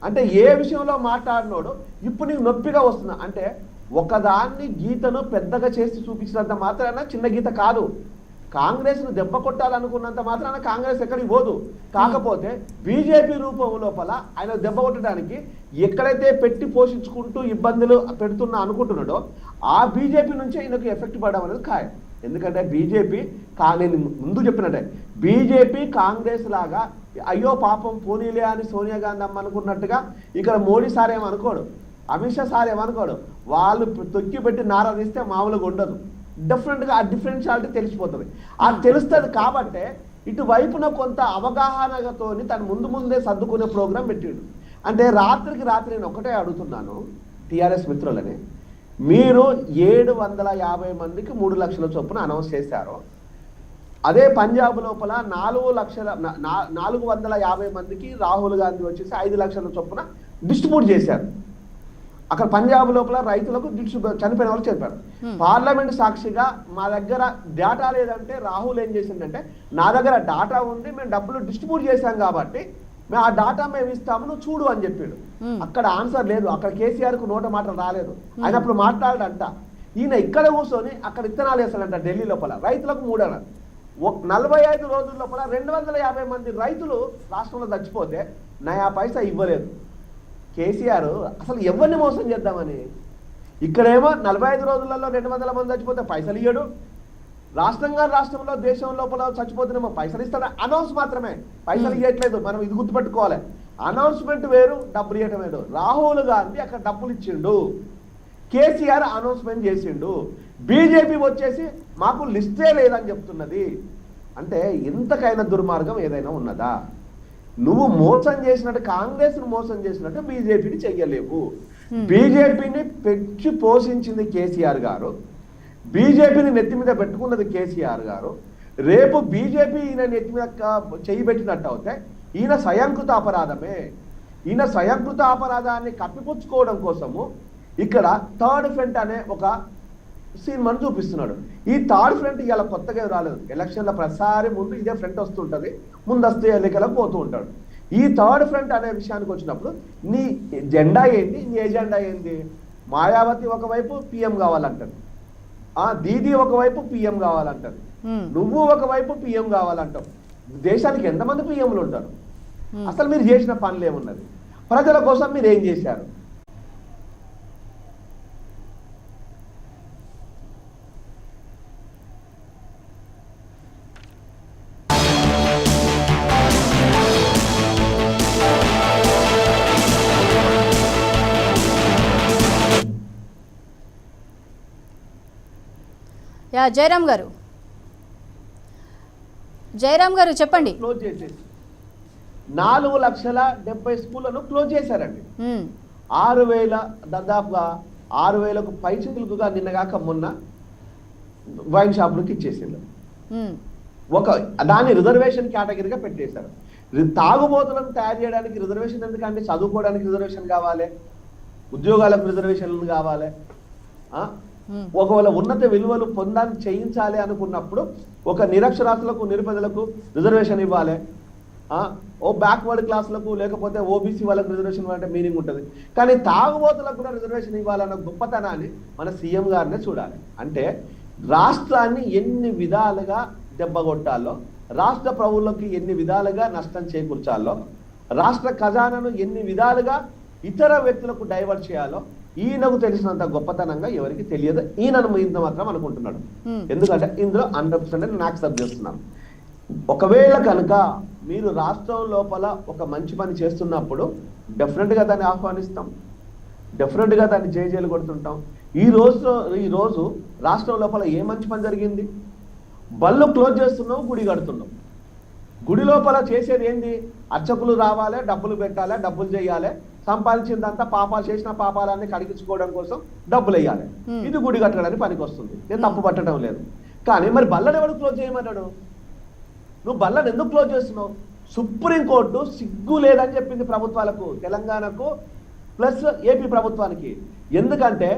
Speaker 2: అంటే ఏ విషయంలో మాట్లాడినోడు ఇప్పుడు నీకు నొప్పిగా వస్తున్నా అంటే ఒకదాన్ని గీతను పెద్దగా చేసి చూపించినంత మాత్రాన చిన్న గీత కాదు. కాంగ్రెస్ను దెబ్బ కొట్టాలనుకున్నంత మాత్రాన కాంగ్రెస్ ఎక్కడికి పోదు. కాకపోతే బీజేపీ రూపం లోపల ఆయన దెబ్బ కొట్టడానికి ఎక్కడైతే పెట్టి పోషించుకుంటూ ఇబ్బందులు పెడుతున్నా అనుకుంటున్నాడో ఆ బీజేపీ నుంచే ఈయనకు ఎఫెక్ట్ పడడం అనేది ఖాయం. ఎందుకంటే బీజేపీ నేను ముందు చెప్పినట్టే బీజేపీ కాంగ్రెస్ లాగా అయ్యో పాపం పోనీలే అని సోనియా గాంధీ అమ్మ అనుకున్నట్టుగా ఇక్కడ మోడీ సార్ ఏమనుకోడు, అమిత్ షా సార్ ఏమనుకోడు. వాళ్ళు తొక్కి పెట్టి నారా తీస్తే మామూలుగా ఉండదు. డెఫినెట్గా ఆ డిఫరెన్షియాలిటీ తెలిసిపోతుంది. అది తెలుస్తుంది కాబట్టే ఇటువైపున కొంత అవగాహనతోని తను ముందే సర్దుకునే ప్రోగ్రాం పెట్టిండు. అంటే రాత్రికి రాత్రి నేను ఒకటే అడుగుతున్నాను టీఆర్ఎస్ మిత్రులని,
Speaker 6: మీరు 750 మందికి 3 లక్షల చొప్పున అనౌన్స్ చేశారు. అదే పంజాబ్ లోపల 450 మందికి రాహుల్ గాంధీ వచ్చేసి 5 లక్షల చొప్పున డిస్ట్రిబ్యూట్ చేశారు. అక్కడ పంజాబ్ లోపల రైతులకు చనిపోయిన వాళ్ళు చెప్పారు. పార్లమెంట్ సాక్షిగా మా దగ్గర డేటా లేదంటే రాహుల్ ఏం చేసిందంటే, నా దగ్గర డేటా ఉంది, మేము డబ్బులు డిస్ట్రిబ్యూట్ చేశాం కాబట్టి మేము ఆ డేటా మేము ఇస్తాము, నువ్వు చూడు అని చెప్పాడు. అక్కడ ఆన్సర్ లేదు, అక్కడ కేసీఆర్ కు నోట మాట రాలేదు. ఆయన అప్పుడు మాట్లాడాడంట. ఈయన ఇక్కడ కూర్చొని అక్కడ ఇత్తనాలు వేస్తాడంట ఢిల్లీ లోపల, రైతులకు 3 అన్నారు. 45 రోజుల లోపల 250 మంది రైతులు రాష్ట్రంలో చచ్చిపోతే నయా పైసా ఇవ్వలేదు. కేసీఆర్ అసలు ఎవరిని మోసం చేద్దామని, ఇక్కడేమో 45 రోజులలో 200 మంది చచ్చిపోతే పైసలు ఇయ్యడు, రాష్ట్రంలో దేశం లోపల చచ్చిపోతేనేమో పైసలు ఇస్తాడు. అనౌన్స్ మాత్రమే, పైసలు ఇవ్వట్లేదు. మనం ఇది గుర్తుపెట్టుకోవాలి, అనౌన్స్మెంట్ వేరు, డబ్బులు ఇవ్వటం వేరు. రాహుల్ గాంధీ అక్కడ డబ్బులు ఇచ్చిండు, కేసీఆర్ అనౌన్స్మెంట్ చేసిండు. బీజేపీ వచ్చేసి మాకు లిస్టే లేదని చెప్తున్నది. అంటే ఇంతకైనా దుర్మార్గం ఏదైనా ఉన్నదా? నువ్వు మోసం చేసినట్టు, కాంగ్రెస్ ను మోసం చేసినట్టు బీజేపీని చెయ్యలేవు. బీజేపీని పెంచి పోషించింది కేసీఆర్ గారు, బీజేపీని నెత్తి మీద పెట్టుకున్నది కేసీఆర్ గారు. రేపు బీజేపీ ఈయన నెత్తి మీద చెయ్యి పెట్టినట్టు అవుతే ఈయన స్వయంకృత అపరాధమే. ఈయన స్వయంకృత అపరాధాన్ని కప్పిపుచ్చుకోవడం కోసము ఇక్కడ థర్డ్ ఫ్రంట్ అనే ఒక సినిమాను చూపిస్తున్నాడు. ఈ థర్డ్ ఫ్రంట్ ఇవాళ కొత్తగా రాలేదు, ఎలక్షన్ల ప్రతిసారి ముందు ఇదే ఫ్రంట్ వస్తుంటది, ముందస్తు ఎన్నికలకు పోతూ ఉంటాడు. ఈ థర్డ్ ఫ్రంట్ అనే విషయానికి వచ్చినప్పుడు నీ జెండా ఏంటి, నీ ఎజెండా ఏంటి? మాయావతి ఒకవైపు పిఎం కావాలంటారు, దీదీ ఒకవైపు పిఎం కావాలంటారు, నువ్వు ఒకవైపు పిఎం కావాలంటావు. దేశానికి ఎంతమంది పిఎంలు ఉంటారు? అసలు మీరు చేసిన పనులు ఏమున్నది? ప్రజల కోసం మీరు ఏం చేశారు?
Speaker 1: జయరామ్ గారు చెప్పండి.
Speaker 6: క్లోజ్ చేసేసి 4,70,000 స్కూళ్లను క్లోజ్ చేశారండి. 6,000 దాదాపుగా 6,000కు పైచిలుకుగా నిన్నగాక మొన్న వైన్ షాపులకు ఇచ్చేసింది. దాన్ని రిజర్వేషన్ కేటగిరీగా పెట్టేశారు. తాగుబోతులను తయారు చేయడానికి రిజర్వేషన్ ఎందుకంటే, చదువుకోవడానికి రిజర్వేషన్ కావాలి, ఉద్యోగాలకు రిజర్వేషన్లు కావాలి. ఒకవేళ ఉన్నత విలువలు పొందాలని చేయించాలి అనుకున్నప్పుడు ఒక నిరక్షరాస్యులకు, నిరుపేదలకు రిజర్వేషన్ ఇవ్వాలి. ఓ బ్యాక్వర్డ్ క్లాసులకు లేకపోతే ఓబీసీ వాళ్ళకు రిజర్వేషన్ ఇవ్వాలంటే మీనింగ్ ఉంటుంది. కానీ తాగుబోతులకు కూడా రిజర్వేషన్ ఇవ్వాలన్న గొప్పతనాన్ని మన సీఎం గారినే చూడాలి. అంటే రాష్ట్రాన్ని ఎన్ని విధాలుగా దెబ్బగొట్టాలో, రాష్ట్ర ప్రభువులకి ఎన్ని విధాలుగా నష్టం చేకూర్చాలో, రాష్ట్ర ఖజానాను ఎన్ని విధాలుగా ఇతర వ్యక్తులకు డైవర్ట్ చేయాలో ఈయనకు తెలిసినంత గొప్పతనంగా ఎవరికి తెలియదు. ఈయనను ఇంత మాత్రం అనుకుంటున్నాడు. ఎందుకంటే ఇందులో 100% నేను యాక్సెప్ట్ చేస్తున్నాను. ఒకవేళ కనుక మీరు రాష్ట్రం లోపల ఒక మంచి పని చేస్తున్నప్పుడు డెఫినెట్గా దాన్ని ఆహ్వానిస్తాం, డెఫినెట్గా దాన్ని జైలు కొడుతుంటాం. ఈ రోజు రాష్ట్రం లోపల ఏ మంచి పని జరిగింది? బళ్ళు క్లోజ్ చేస్తున్నావు, గుడి కడుతున్నావు. గుడి లోపల చేసేది ఏంది? అర్చకులు రావాలి, డబ్బులు పెట్టాలి, డబ్బులు చేయాలి, సంపాదించిందంతా పాపాలు చేసిన పాపాలన్నీ కడిగించుకోవడం కోసం డబ్బులు వేయాలి. ఇది గుడి కట్టడానికి పనికి వస్తుంది, నేను తప్పు పట్టడం లేదు. కానీ మరి బళ్ళని ఎవడు క్లోజ్ చేయమన్నాడు? నువ్వు బళ్ళని ఎందుకు క్లోజ్ చేస్తున్నావు? సుప్రీంకోర్టు సిగ్గు లేదని చెప్పింది ప్రభుత్వాలకు, తెలంగాణకు ప్లస్ ఏపీ ప్రభుత్వానికి. ఎందుకంటే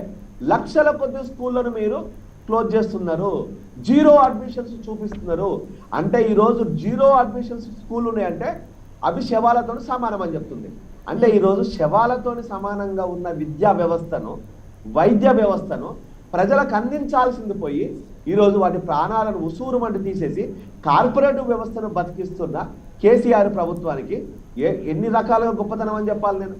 Speaker 6: లక్షల కొద్ది స్కూళ్ళను మీరు క్లోజ్ చేస్తున్నారు, జీరో అడ్మిషన్స్ చూపిస్తున్నారు. అంటే ఈరోజు జీరో అడ్మిషన్స్ స్కూల్ ఉన్నాయంటే అవి శవాలతో సమానం అని చెప్తుంది. అంటే ఈరోజు శవాలతో సమానంగా ఉన్న విద్యా వ్యవస్థను, వైద్య వ్యవస్థను ప్రజలకు అందించాల్సింది పోయి ఈరోజు వాటి ప్రాణాలను ఉసూరు వంటి తీసేసి కార్పొరేటివ్ వ్యవస్థను బతికిస్తున్న కేసీఆర్ ప్రభుత్వానికి ఎన్ని రకాలుగా గొప్పతనం అని చెప్పాలి నేను?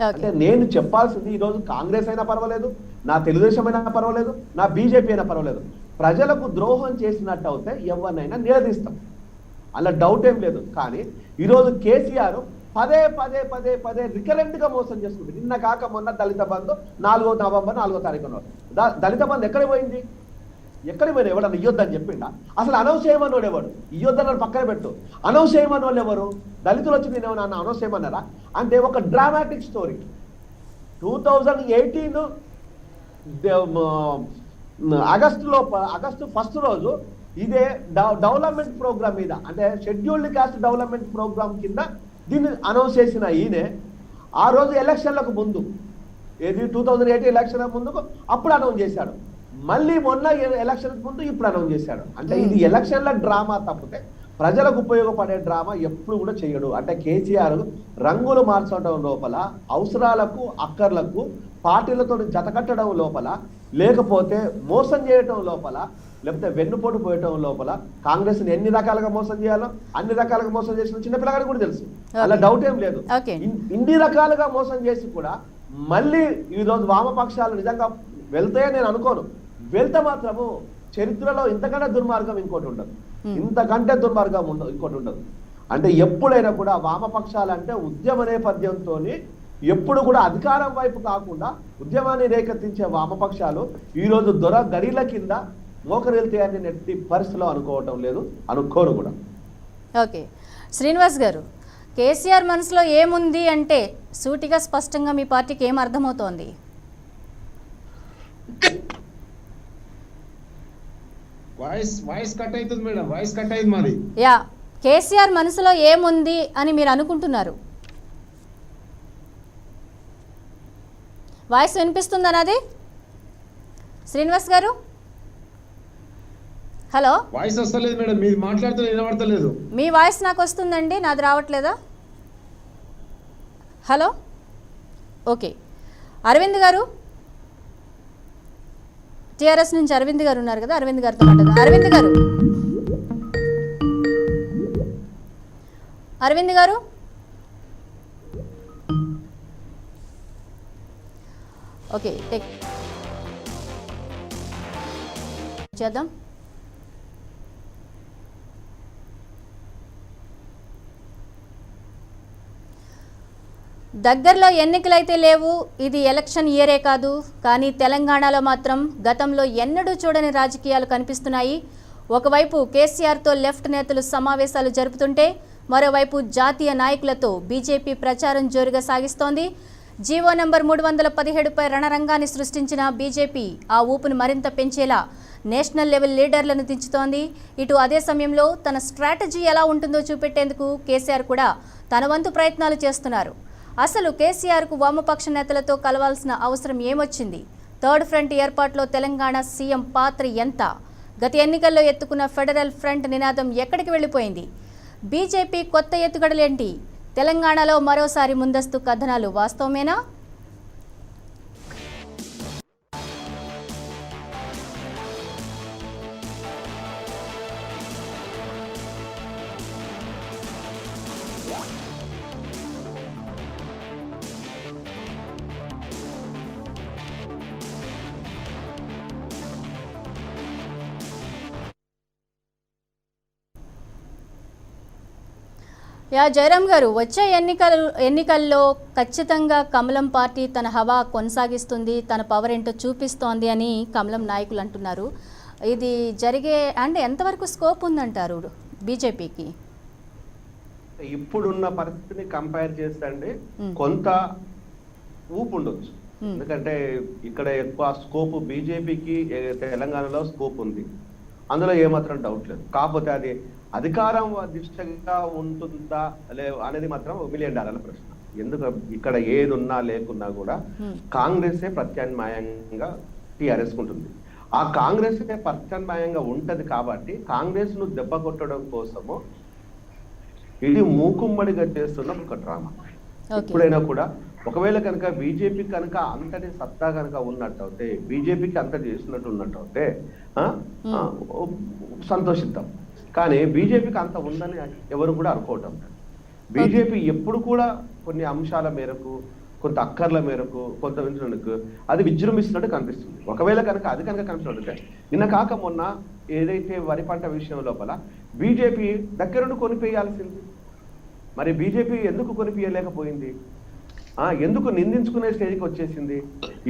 Speaker 6: అంటే నేను చెప్పాల్సింది, ఈరోజు కాంగ్రెస్ అయినా పర్వాలేదు, నా తెలుగుదేశం అయినా పర్వాలేదు, నా బీజేపీ అయినా పర్వాలేదు, ప్రజలకు ద్రోహం చేసినట్టు అవుతే ఎవరినైనా నిలదీస్తాం, అలా డౌట్ ఏం లేదు. కానీ ఈరోజు కేసీఆర్ పదే పదే పదే పదే రికరెంట్ గా మోసం చేసుకుంటుంది. నిన్న కాక మొన్న దళిత బంధు 4వ నవంబర్ 4వ తారీఖున దళిత బంధు ఎక్కడికి పోయింది? ఎక్కడికి పోయినా? ఎవడన్నా ఇయ్యొద్దని చెప్పిండా? అసలు అనౌన్స్ చేయమన్నోడు ఎవడు? ఇయ్యొద్దని పక్కన పెట్టు, అనౌన్స్ చేయమన్న వాళ్ళు ఎవరు? దళితులు వచ్చి నేను ఏమన్నా అనౌన్స్ చేయమన్నారా? అంటే ఒక డ్రామాటిక్ స్టోరీ. 2018 ఆగస్టు ఫస్ట్ రోజు ఇదే డెవలప్మెంట్ ప్రోగ్రామ్ మీద, అంటే షెడ్యూల్డ్ కాస్ట్ డెవలప్మెంట్ ప్రోగ్రామ్ కింద దీన్ని అనౌన్స్ చేసిన ఈయనే ఆ రోజు ఎలక్షన్లకు ముందు, ఏది 2018 ఎలక్షన్ ముందుకు అప్పుడు అనౌన్స్ చేశాడు. మళ్ళీ మొన్న ఎలక్షన్ ముందు ఇప్పుడు అనౌన్స్ చేశాడు. అంటే ఇది ఎలక్షన్ల డ్రామా తప్పితే ప్రజలకు ఉపయోగపడే డ్రామా ఎప్పుడు కూడా చేయడు. అంటే కేసీఆర్ రంగులు మార్చడం లోపల, అవసరాలకు అక్కర్లకు పార్టీలతో జతకట్టడం లోపల, లేకపోతే మోసం చేయటం లోపల, లేకపోతే వెన్నుపోటు పోయటం లోపల కాంగ్రెస్ ని ఎన్ని రకాలుగా మోసం చేయాలో అన్ని రకాలుగా మోసం చేసిన చిన్నపిల్లగాడికి కూడా తెలుసు, అలా డౌట్ ఏం లేదు. ఇన్ని రకాలుగా మోసం చేసి కూడా మళ్ళీ ఈ రోజు వామపక్షాలు నిజంగా వెళ్తే నేను అనుకోను, వెళ్తే మాత్రము చరిత్రలో ఇంతకంటే దుర్మార్గం ఇంకోటి ఉండదు, ఇంతకంటే దుర్మార్గం ఇంకోటి ఉండదు. అంటే ఎప్పుడైనా కూడా వామపక్షాలు అంటే ఉద్యమ నేపథ్యంతో ఎప్పుడు కూడా అధికారం వైపు కాకుండా ఉద్యమాన్ని రేకెత్తించే వామపక్షాలు ఈరోజు దొర గడిల కింద మోకరెళ్తాయని నెట్టి పరిస్థితిలో అనుకోవటం లేదు, అనుకోను కూడా.
Speaker 1: ఓకే శ్రీనివాస్ గారు, కేసీఆర్ మనసులో ఏముంది అంటే సూటిగా స్పష్టంగా మీ పార్టీకి ఏం అర్థమవుతోంది?
Speaker 4: వాయిస్ కట్ అవుతుంది మేడం, వాయిస్ కట్ అయింది మాది.
Speaker 1: యా, కేసీఆర్ మనసులో ఏముంది అని మీరు అనుకుంటున్నారు? వాయిస్ వినిపిస్తుందా నాది శ్రీనివాస్ గారు? హలో,
Speaker 4: వాయిస్ వస్తలేదు మేడం, మీరు మాట్లాడుతూ వినబడతలేదు.
Speaker 1: మీ వాయిస్ నాకు వస్తుందండి, నాది రావట్లేదా? Hello, okay. అరవింద్ గారు, టిఆర్ఎస్ నుంచి అరవింద్ గారు ఉన్నారు కదా, అరవింద్ గారితో మాట్లాడదాం. అరవింద్ గారు, అరవింద్ గారు, ఓకే చేద్దాం. దగ్గరలో ఎన్నికలైతే లేవు, ఇది ఎలక్షన్ ఇయరే కాదు, కానీ తెలంగాణలో మాత్రం గతంలో ఎన్నడూ చూడని రాజకీయాలు కనిపిస్తున్నాయి. ఒకవైపు కేసీఆర్తో లెఫ్ట్ నేతలు సమావేశాలు జరుపుతుంటే, మరోవైపు జాతీయ నాయకులతో బీజేపీ ప్రచారం జోరుగా సాగిస్తోంది. జీవో నంబర్ 317పై రణరంగాన్ని సృష్టించిన బీజేపీ ఆ ఊపును మరింత పెంచేలా నేషనల్ లెవెల్ లీడర్లను దించుతోంది. ఇటు అదే సమయంలో తన స్ట్రాటజీ ఎలా ఉంటుందో చూపెట్టేందుకు కేసీఆర్ కూడా తన వంతు ప్రయత్నాలు చేస్తున్నారు. అసలు కేసీఆర్కు వామపక్ష నేతలతో కలవాల్సిన అవసరం ఏమొచ్చింది? థర్డ్ ఫ్రంట్ ఏర్పాటులో తెలంగాణ సీఎం పాత్ర ఎంత? గత ఎన్నికల్లో ఎత్తుకున్న ఫెడరల్ ఫ్రంట్ నినాదం ఎక్కడికి వెళ్ళిపోయింది? బీజేపీ కొత్త ఎత్తుగడలేంటి? తెలంగాణలో మరోసారి ముందస్తు కథనాలు వాస్తవమేనా? యా జయరామ్ గారు, వచ్చే ఎన్నికల్లో ఖచ్చితంగా కమలం పార్టీ తన హవా కొనసాగిస్తుంది, తన పవర్ ఏంటో చూపిస్తోంది అని కమలం నాయకులు అంటున్నారు. ఇది జరిగే అంటే ఎంతవరకు స్కోప్ ఉందంటారు బీజేపీకి?
Speaker 2: ఇప్పుడున్న పరిస్థితిని కంపేర్ చేస్తే అండి కొంత ఊపు ఉండొచ్చు. ఎందుకంటే ఇక్కడ ఎక్కువ స్కోప్ బీజేపీకి తెలంగాణలో స్కోప్ ఉంది, అందులో ఏమాత్రం డౌట్ లేదు. కాకపోతే అది అధికారం దిశగా ఉంటుందా అనేది మాత్రం $1 మిలియన్ ప్రశ్న. ఎందుకు ఇక్కడ ఏది ఉన్నా లేకున్నా కూడా కాంగ్రెసే ప్రత్యామ్నాయంగా టీఆర్ఎస్ ఉంటుంది. ఆ కాంగ్రెస్ ప్రత్యామ్నాయంగా ఉంటది కాబట్టి కాంగ్రెస్ ను దెబ్బ కొట్టడం కోసము ఇది మూకుమ్మడిగా చేస్తున్న ఒక డ్రామా. ఎప్పుడైనా కూడా ఒకవేళ కనుక బీజేపీ కనుక అంతటి సత్తా కనుక ఉన్నట్టయితే, బీజేపీకి అంత చేసినట్టు ఉన్నట్టయితే సంతోషిద్దాం. కానీ బీజేపీకి అంత ఉందని ఎవరు కూడా అనుకోవటం. బీజేపీ ఎప్పుడు కూడా కొన్ని అంశాల మేరకు, కొంత అక్కర్ల మేరకు, కొంత వింటున్నకు అది విజృంభిస్తున్నట్టు కనిపిస్తుంది. ఒకవేళ కనుక అది కనుక కనిపిస్తుంటే, నిన్న కాక మొన్న ఏదైతే వరి పంట విషయం లోపల బీజేపీ దగ్గరుండి కొనిపేయాల్సింది, మరి బీజేపీ ఎందుకు కొనిపేయలేకపోయింది? ఎందుకు నిందించుకునే స్టేజ్కి వచ్చేసింది?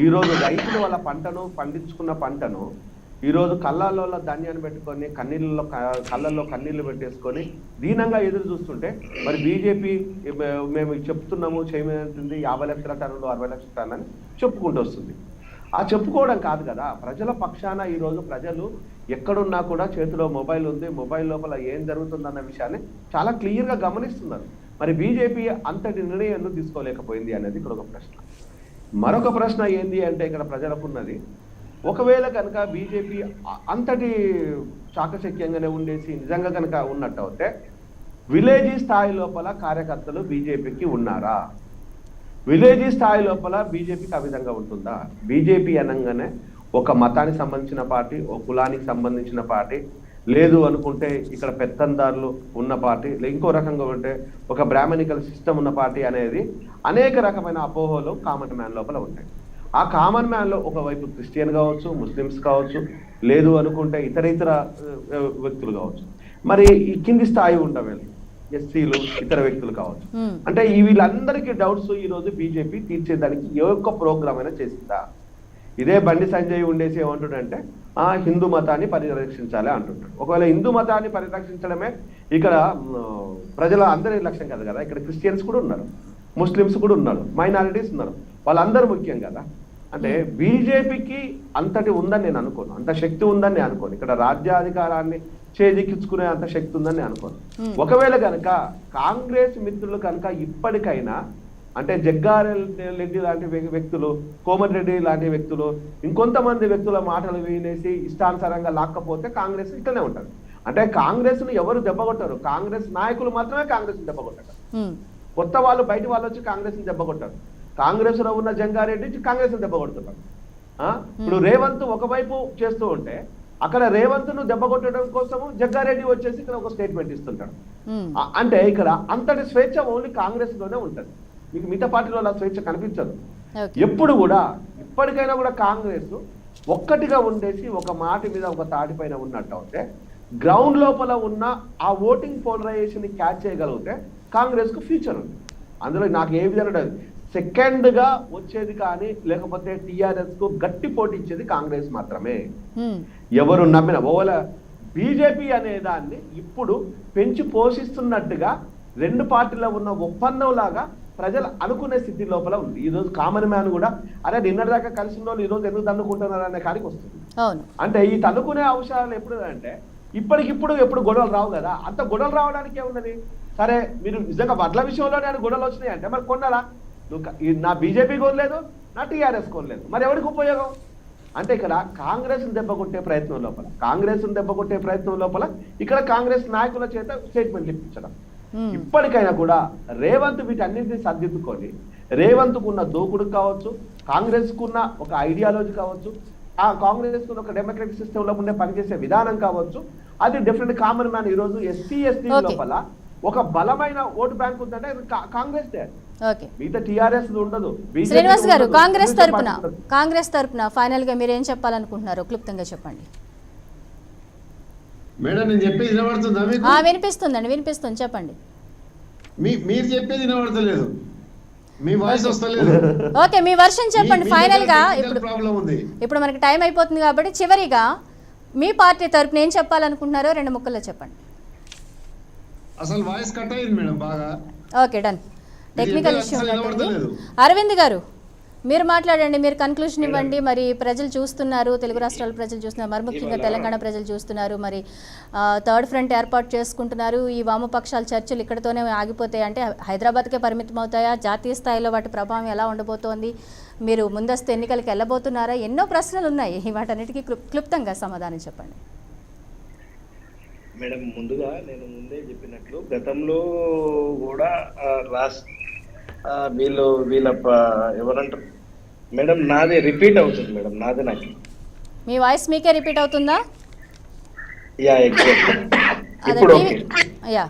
Speaker 2: ఈరోజు రైతులు వాళ్ళ పంటను పండించుకున్న పంటను ఈరోజు కళ్ళల్లో ధాన్యాన్ని పెట్టుకొని కళ్ళల్లో కన్నీళ్లు పెట్టేసుకొని దీనంగా ఎదురు చూస్తుంటే, మరి బీజేపీ మేము చెప్తున్నాము చేయమేంటుంది 50 లక్షల టన్నులు 60 లక్షల టన్ను అని చెప్పుకుంటూ వస్తుంది.
Speaker 6: ఆ చెప్పుకోవడం కాదు కదా. ప్రజల పక్షాన ఈరోజు ప్రజలు ఎక్కడున్నా కూడా చేతిలో మొబైల్ ఉంది, మొబైల్ లోపల ఏం జరుగుతుందన్న విషయాన్ని చాలా క్లియర్గా గమనిస్తున్నారు. మరి బీజేపీ అంతటి నిర్ణయం ఎందుకు తీసుకోలేకపోయింది అనేది ఇక్కడ ఒక ప్రశ్న. మరొక ప్రశ్న ఏంది అంటే ఇక్కడ ప్రజలకు ఉన్నది, ఒకవేళ కనుక బీజేపీ అంతటి చాకచక్యంగానే ఉండేసి నిజంగా కనుక ఉన్నట్టు అయితే విలేజీ స్థాయి లోపల కార్యకర్తలు బీజేపీకి ఉన్నారా? విలేజీ స్థాయి లోపల బీజేపీకి ఆ విధంగా ఉంటుందా? బీజేపీ అనగానే ఒక మతానికి సంబంధించిన పార్టీ, ఒక కులానికి సంబంధించిన పార్టీ, లేదు అనుకుంటే ఇక్కడ పెత్తందారులు ఉన్న పార్టీ, ఇంకో రకంగా ఉంటే ఒక బ్రాహ్మణికల్ సిస్టమ్ ఉన్న పార్టీ అనేది అనేక రకమైన అపోహలు కామన్ మ్యాన్ లోపల ఉంటాయి. ఆ కామన్ మ్యాన్లో ఒకవైపు క్రిస్టియన్ కావచ్చు, ముస్లిమ్స్ కావచ్చు, లేదు అనుకుంటే ఇతర వ్యక్తులు కావచ్చు, మరి ఈ కింది స్థాయి ఉండవే ఎస్సీలు, ఇతర వ్యక్తులు కావచ్చు. అంటే వీళ్ళందరికీ డౌట్స్ ఈ రోజు బీజేపీ తీర్చేదానికి ఏ ఒక్క ప్రోగ్రామ్ అయినా చేసిందా? ఇదే బండి సంజయ్ ఉండేసి ఏమంటుండంటే హిందూ మతాన్ని పరిరక్షించాలి అంటుంటాడు. ఒకవేళ హిందూ మతాన్ని పరిరక్షించడమే ఇక్కడ ప్రజల అందరి లక్ష్యం కదా కదా. ఇక్కడ క్రిస్టియన్స్ కూడా ఉన్నారు, ముస్లిమ్స్ కూడా ఉన్నారు, మైనారిటీస్ ఉన్నారు, వాళ్ళందరూ ముఖ్యం కదా. అంటే బీజేపీకి అంతటి ఉందని నేను అనుకోను, అంత శక్తి ఉందని నేను అనుకోను. ఇక్కడ రాజ్యాధికారాన్ని చేజిక్కించుకునే అంత శక్తి ఉందని నేను అనుకోను. ఒకవేళ కనుక కాంగ్రెస్ మిత్రులు కనుక ఇప్పటికైనా అంటే జగ్గారెడ్డి లాంటి వ్యక్తులు, కోమటిరెడ్డి లాంటి వ్యక్తులు, ఇంకొంతమంది వ్యక్తుల మాటలు వినేసి ఇష్టానుసారంగా లాక్కపోతే కాంగ్రెస్ ఇట్లనే ఉంటారు. అంటే కాంగ్రెస్ ను ఎవరు దెబ్బకొట్టారు? కాంగ్రెస్ నాయకులు మాత్రమే కాంగ్రెస్ ని దెబ్బకొట్టారు. కొత్త వాళ్ళు బయట వాళ్ళు వచ్చి కాంగ్రెస్ ని దెబ్బకొట్టారు. కాంగ్రెస్ లో ఉన్న జంగారెడ్డి కాంగ్రెస్ ని దెబ్బకొడుతున్నారు. ఇప్పుడు రేవంత్ ఒకవైపు చేస్తూ ఉంటే అక్కడ రేవంత్ ను దెబ్బకొట్టడం కోసము జగ్గారెడ్డి వచ్చేసి ఇక్కడ ఒక స్టేట్మెంట్ ఇస్తుంటాడు. అంటే ఇక్కడ అంతటి స్వేచ్ఛ ఓన్లీ కాంగ్రెస్ లోనే ఉంటది, మీకు మిగతా పార్టీలో అలా స్వేచ్ఛ కనిపించదు. ఎప్పుడు కూడా ఇప్పటికైనా కూడా కాంగ్రెస్ ఒక్కటిగా ఉండేసి ఒక మాట మీద ఒక తాటి పైన ఉన్నట్టు అయితే గ్రౌండ్ లోపల ఉన్న ఆ ఓటింగ్ పోలరైజేషన్ ని క్యాచ్ చేయగలిగితే కాంగ్రెస్ కు ఫ్యూచర్ ఉంది. అందులో నాకు ఏ విధంగా సెకండ్ గా వచ్చేది కానీ లేకపోతే టిఆర్ఎస్ కు గట్టి పోటీ ఇచ్చేది కాంగ్రెస్ మాత్రమే. ఎవరు నమ్మిన ఓవల బీజేపీ అనే దాన్ని ఇప్పుడు పెంచి పోషిస్తున్నట్టుగా రెండు పార్టీలో ఉన్న ఒప్పందం లాగా ప్రజలు అనుకునే స్థితి లోపల ఉంది. ఈ రోజు కామన్ మ్యాన్ కూడా అరే నిన్నటిదాకా కలిసి ఉన్న వాళ్ళు ఈ రోజు ఎందుకు తన్నుకుంటున్నారు అనే కాడికి వస్తుంది. అంటే ఈ తన్నుకునే అంశాలు ఎప్పుడు అంటే ఇప్పటికిప్పుడు ఎప్పుడు గొడవలు రావు కదా. అంత గొడవలు రావడానికి ఏమున్నది? సరే మీరు నిజంగా వడ్ల విషయంలో నేను గొడవలు వచ్చినాయి అంటే మరి కొన్నారా? నువ్వు నా బీజేపీ కొనలేదు, నా టీఆర్ఎస్ కొనలేదు, మరి ఎవరికి ఉపయోగం? అంటే ఇక్కడ కాంగ్రెస్ దెబ్బకొట్టే ప్రయత్నం లోపల, కాంగ్రెస్ దెబ్బకొట్టే ప్రయత్నం లోపల ఇక్కడ కాంగ్రెస్ నాయకుల చేత స్టేట్మెంట్లు ఇప్పించడం. ఇప్పటికైనా కూడా రేవంత్ వీటన్నింటినీ సర్దిద్దుకొని రేవంత్ కున్న దూకుడు కావచ్చు, కాంగ్రెస్ కున్న ఒక ఐడియాలజీ కావచ్చు, ఆ కాంగ్రెస్ కున్న ఒక డెమోక్రటిక్ సిస్టమ్ లో ఉండే పనిచేసే విధానం కావచ్చు, అది డెఫినెట్ కామన్ మ్యాన్ ఈ రోజు ఎస్సీ ఎస్టీ లోపల ఒక బలమైన ఓటు బ్యాంక్ ఉందంటే కాంగ్రెస్ దే. మిగతా టీఆర్ఎస్ ఉండదు.
Speaker 1: శ్రీనివాస్ గారు, కాంగ్రెస్ తరపున ఫైనల్ గా మీరు ఏం చెప్పాలనుకుంటున్నారో క్లుప్తంగా చెప్పండి.
Speaker 4: మేడం నేను చెప్పేది వినబడుతుందా మీకు?
Speaker 1: వినిపిస్తుంది చెప్పండి.
Speaker 4: మీరు చెప్పేది వినబడతలేదు, మీ వాయిస్ వస్తలేదు.
Speaker 1: ఓకే, మీ వర్షన్ చెప్పండి ఫైనల్ గా.
Speaker 4: ప్రాబ్లం ఉంది.
Speaker 1: ఇప్పుడు మనకి టైం అయిపోతుంది కాబట్టి చివరిగా మీ పార్టీ తరపున ఏం చెప్పాలనుకుంటున్నారో 2 ముక్కల్లో చెప్పండి.
Speaker 4: అసలు వాయిస్ కట్ అయింది మేడం బాగా.
Speaker 1: Okay, done. టెక్నికల్ ఇష్యూ ఉన్నట్టుంది. అరవింద్ గారు మీరు మాట్లాడండి, మీరు కన్క్లూషన్ ఇవ్వండి. మరి ప్రజలు చూస్తున్నారు, తెలుగు రాష్ట్రాల ప్రజలు చూస్తున్నారు, మరి ముఖ్యంగా తెలంగాణ ప్రజలు చూస్తున్నారు. మరి థర్డ్ ఫ్రంట్ ఏర్పాటు చేసుకుంటున్నారు. ఈ వామపక్షాల చర్చలు ఇక్కడతోనే ఆగిపోతాయి అంటే హైదరాబాద్కే పరిమితం అవుతాయా? జాతీయ స్థాయిలో వాటి ప్రభావం ఎలా ఉండబోతోంది? మీరు ముందస్తు ఎన్నికలకు వెళ్ళబోతున్నారా? ఎన్నో ప్రశ్నలు ఉన్నాయి, వాటన్నిటికీ క్లుప్తంగా సమాధానం చెప్పండి.
Speaker 3: మేడం, ముందుగా నేను ముందే చెప్పినట్లు గతంలో కూడా వీళ్ళ ఎవరంటారు మేడం, నాది రిపీట్ అవుతుంది మేడం, నాది నాకు.
Speaker 1: మీ వాయిస్ మీకే రిపీట్ అవుతుందా?
Speaker 3: Yeah, exact. ఇప్పుడు ఓకే.
Speaker 1: యా.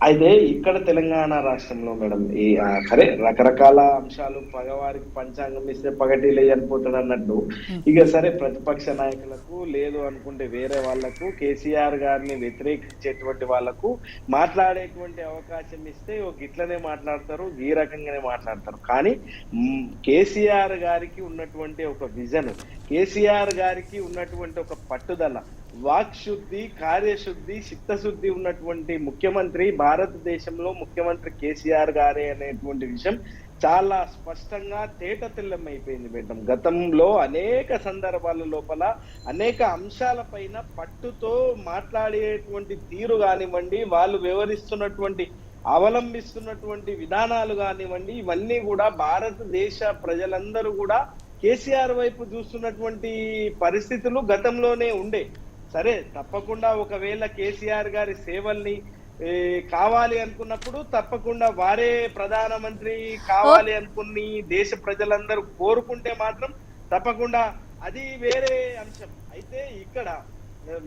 Speaker 3: అయితే ఇక్కడ తెలంగాణ రాష్ట్రంలో మేడం సరే రకరకాల అంశాలు, పగవారికి పంచాంగం ఇస్తే పగటిలే చనిపోతాడు అన్నట్టు, ఇక సరే ప్రతిపక్ష నాయకులకు లేదు అనుకుంటే వేరే వాళ్లకు, కేసీఆర్ గారిని వ్యతిరేకించేటువంటి వాళ్లకు మాట్లాడేటువంటి అవకాశం ఇస్తే ఇట్లనే మాట్లాడతారు, ఈ రకంగానే మాట్లాడతారు. కానీ కేసీఆర్ గారికి ఉన్నటువంటి ఒక విజన్, కేసీఆర్ గారికి ఉన్నటువంటి ఒక పట్టుదల, వాక్శుద్ధి, కార్యశుద్ధి, చిత్తశుద్ధి ఉన్నటువంటి ముఖ్యమంత్రి భారతదేశంలో ముఖ్యమంత్రి కేసీఆర్ గారే అనేటువంటి విషయం చాలా స్పష్టంగా తేటతెల్లమైపోయింది మేడం. గతంలో అనేక సందర్భాల లోపల అనేక అంశాలపైన పట్టుతో మాట్లాడేటువంటి తీరు కానివ్వండి, వాళ్ళు వివరిస్తున్నటువంటి అవలంబిస్తున్నటువంటి విధానాలు కానివ్వండి, ఇవన్నీ కూడా భారతదేశ ప్రజలందరూ కూడా కేసీఆర్ వైపు చూస్తున్నటువంటి పరిస్థితులు గతంలోనే ఉండే. సరే, తప్పకుండా ఒకవేళ కేసీఆర్ గారి సేవల్ని కావాలి అనుకున్నప్పుడు తప్పకుండా వారే ప్రధానమంత్రి కావాలి అనుకుని దేశ ప్రజలందరూ కోరుకుంటే మాత్రం తప్పకుండా అది వేరే అంశం. అయితే ఇక్కడ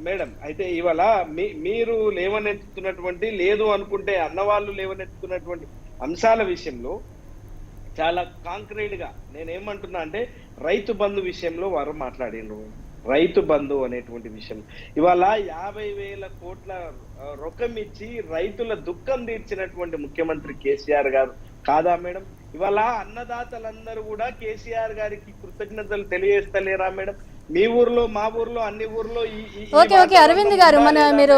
Speaker 3: మేడం, అయితే ఇవాళ మీరు లేవనెత్తుతున్నటువంటి, లేదు అనుకుంటే అన్నవాళ్ళు లేవనెత్తుతున్నటువంటి అంశాల విషయంలో చాలా కాంక్రీట్ గా నేనేమంటున్నా అంటే రైతు బంధు విషయంలో వారు మాట్లాడినారు. రైతు బంధు అనేటువంటి విషయం ఇవాళ 50,000 కోట్ల రొక్కం ఇచ్చి రైతుల దుఃఖం తీర్చినటువంటి ముఖ్యమంత్రి కేసీఆర్ గారు కాదా మేడం? ఇవాళ అన్నదాతలందరూ కూడా కేసీఆర్ గారికి కృతజ్ఞతలు తెలియజేస్తలేరా మేడం? మీ ఊర్లో, మా ఊర్లో, అన్ని ఊర్లో
Speaker 1: ఓకే అరవింద్ గారు, మీరు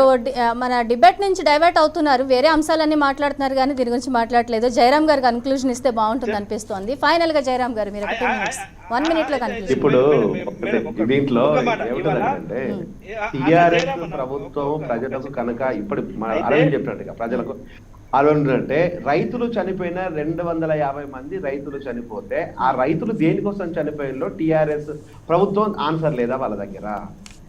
Speaker 1: మన డిబేట్ నుంచి డైవర్ట్ అవుతున్నారు, వేరే అంశాలన్నీ మాట్లాడుతున్నారు కానీ దీని గురించి మాట్లాడలేదు. జయరాం గారు కన్క్లూజన్ ఇస్తే బాగుంటుంది అనిపిస్తోంది. ఫైనల్ గా జయరాం గారు మీరు 1 minute లో కన్క్లూజన్.
Speaker 2: ఇప్పుడు దీంట్లో ఏమిటంటే టిఆర్ఎస్ ప్రభుత్వం ప్రజలకు కనుక ఇప్పుడు అరవింద్ చెప్పినట్టుగా ప్రజలకు అంటే రైతులు చనిపోయిన 250 మంది రైతులు చనిపోతే ఆ రైతులు దేనికోసం చనిపోయినలో టిఆర్ఎస్ ప్రభుత్వం ఆన్సర్ లేదా వాళ్ళ దగ్గర?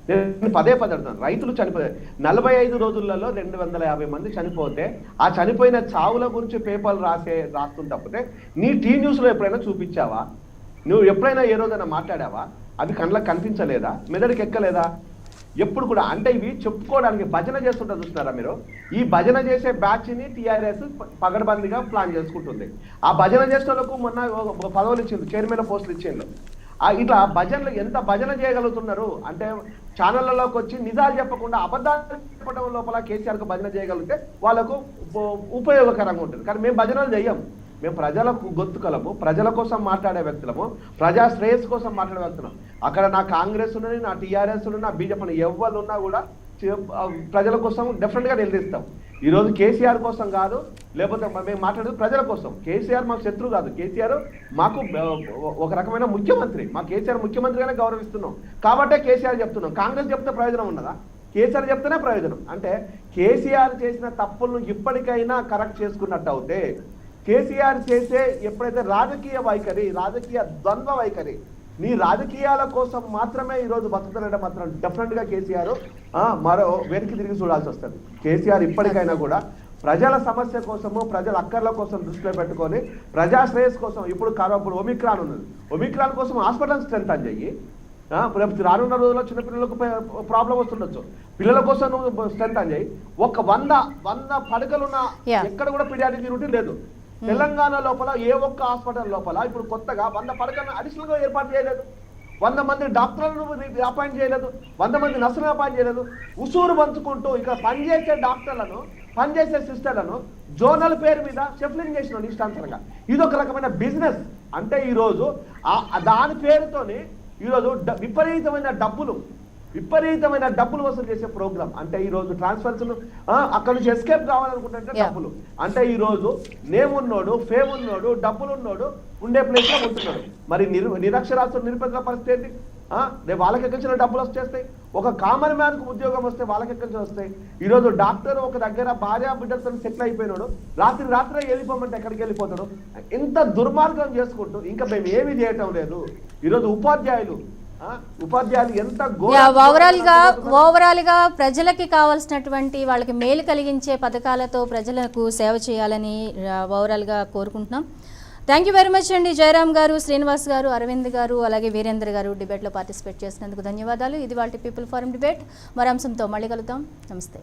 Speaker 2: నేను పదే అడుగుతాను. రైతులు చనిపోయారు 45 రోజులలో 250 మంది చనిపోతే ఆ చనిపోయిన చావుల గురించి పేపర్లు రాస్తుంది తప్పితే నీ టీ న్యూస్ లో ఎప్పుడైనా చూపించావా? నువ్వు ఎప్పుడైనా ఏ రోజైనా మాట్లాడావా? అవి కళ్ళకి కనిపించలేదా? మెదడుకి ఎక్కలేదా? ఎప్పుడు కూడా అంటే ఇవి చెప్పుకోవడానికి భజన చేస్తుంటా చూస్తున్నారా మీరు? ఈ భజన చేసే బ్యాచ్ ని టిఆర్ఎస్ పగడబందిగా ప్లాన్ చేసుకుంటుంది. ఆ భజన చేసిన వాళ్ళకు మొన్న పదవులు ఇచ్చింది, చైర్మన్ పోస్టులు ఇచ్చిండ్రు. ఇట్లా భజనలు ఎంత భజన చేయగలుగుతున్నారు అంటే ఛానళ్లలోకి వచ్చి నిజాలు చెప్పకుండా అబద్ధాలు చెప్పడం లోపల కేసీఆర్కు భజన చేయగలిగితే వాళ్ళకు ఉపయోగకరంగా ఉంటుంది. కానీ మేము భజనలు చెయ్యం. మేము ప్రజలకు గొంతుకలము, ప్రజల కోసం మాట్లాడే వ్యక్తులము, ప్రజా శ్రేయస్సు కోసం మాట్లాడే వ్యక్తులం. అక్కడ నా కాంగ్రెస్ ఉన్నది, నా టీఆర్ఎస్ ఉన్న, నా బీజేపీ ఎవరు ఉన్నా కూడా ప్రజల కోసం డెఫినెట్ గా నిలదీస్తాం. ఈరోజు కేసీఆర్ కోసం కాదు, లేకపోతే మేము మాట్లాడేది ప్రజల కోసం. కేసీఆర్ మాకు శత్రువు కాదు. కేసీఆర్ మాకు ఒక రకమైన ముఖ్యమంత్రి. మా కేసీఆర్ ముఖ్యమంత్రిగానే గౌరవిస్తున్నాం కాబట్టే కేసీఆర్ చెప్తున్నాం. కాంగ్రెస్ చెప్తే ప్రయోజనం ఉన్నదా? కేసీఆర్ చెప్తేనే ప్రయోజనం. అంటే కేసీఆర్ చేసిన తప్పులను ఇప్పటికైనా కరెక్ట్ చేసుకున్నట్టు అవుతే, కేసీఆర్ చేసే ఎప్పుడైతే రాజకీయ వైఖరి, రాజకీయ ద్వంద్వ వైఖరి, నీ రాజకీయాల కోసం మాత్రమే ఈరోజు బతుకుతానంటే మాత్రం డెఫినెట్ గా కేసీఆర్ మరో వెనక్కి తిరిగి చూడాల్సి వస్తుంది. కేసీఆర్ ఇప్పటికైనా కూడా ప్రజల సమస్య కోసము, ప్రజల అక్కర్ల కోసం దృష్టిలో పెట్టుకొని ప్రజా శ్రేయస్ కోసం ఇప్పుడు ఒమిక్రాన్ ఉన్నది, ఒమిక్రాన్ కోసం హాస్పిటల్ స్ట్రెంత్ అని చెయ్యి. రానున్న రోజుల్లో చిన్నపిల్లలకు ప్రాబ్లం వస్తుండొచ్చు, పిల్లల కోసం నువ్వు స్ట్రెంత్ అని చెయ్యి. ఒక 100 పడకలున్న ఎక్కడ కూడా పీడియాట్రిక్ యూనిట్ లేదు. తెలంగాణ లోపల ఏ ఒక్క హాస్పిటల్ లోపల ఇప్పుడు కొత్తగా 100 పడకలను అడిషనల్ గా ఏర్పాటు చేయలేదు. 100 మంది డాక్టర్లను అపాయింట్ చేయలేదు, 100 మంది నర్సులను అపాయింట్ చేయలేదు. ఉసూరు పంచుకుంటూ ఇక్కడ పనిచేసే డాక్టర్లను, పనిచేసే సిస్టర్లను జోనల్ పేరు మీద షెఫ్లింగ్ చేసిన ఇష్టాంతరంగా. ఇది ఒక రకమైన బిజినెస్. అంటే ఈరోజు దాని పేరుతోని ఈరోజు విపరీతమైన డబ్బులు వసూలు చేసే ప్రోగ్రామ్. అంటే ఈ రోజు ట్రాన్స్ఫర్స్ అక్కడ నుంచి ఎస్కేప్ కావాలనుకుంటే డబ్బులు. అంటే ఈ రోజు నేమ్ ఉన్నోడు, ఫేమ్ ఉన్నోడు, డబ్బులు ఉన్నోడు ఉండే ప్లేస్ లో ఉంటున్నాడు. మరి నిరక్షరాస్యులు, నిరుపేదల పరిస్థితి ఏంటి? రేపు వాళ్ళకి ఎక్కించిన డబ్బులు వచ్చేస్తాయి. ఒక కామన్ మ్యాన్ కు ఉద్యోగం వస్తే వాళ్ళకి ఎక్కించి వస్తాయి. ఈ రోజు డాక్టర్ ఒక దగ్గర భార్య బిడ్డలతో సెటిల్ అయిపోయినాడు, రాత్రే వెళ్ళిపోమంటే ఎక్కడికి వెళ్ళిపోతాడు? ఎంత దుర్మార్గం చేసుకుంటూ ఇంకా మేము ఏమీ చేయటం లేదు. ఈరోజు ఉపాధ్యాయులు ఎంత
Speaker 1: ఓవరాల్ గా ప్రజలకి కావాల్సినటువంటి వాళ్ళకి మేలు కలిగించే పథకాలతో ప్రజలకు సేవ చేయాలని ఓవరాల్ గా కోరుకుంటున్నాం. థ్యాంక్ యూ వెరీ మచ్ అండి. జయరాం గారు, శ్రీనివాస్ గారు, అరవింద్ గారు, అలాగే వీరేంద్ర గారు డిబేట్లో పార్టిసిపేట్ చేసినందుకు ధన్యవాదాలు. ఇది వాళ్ళ పీపుల్ ఫోరం డిబేట్. మరో అంశంతో మళ్ళీ కలుద్దాం. నమస్తే.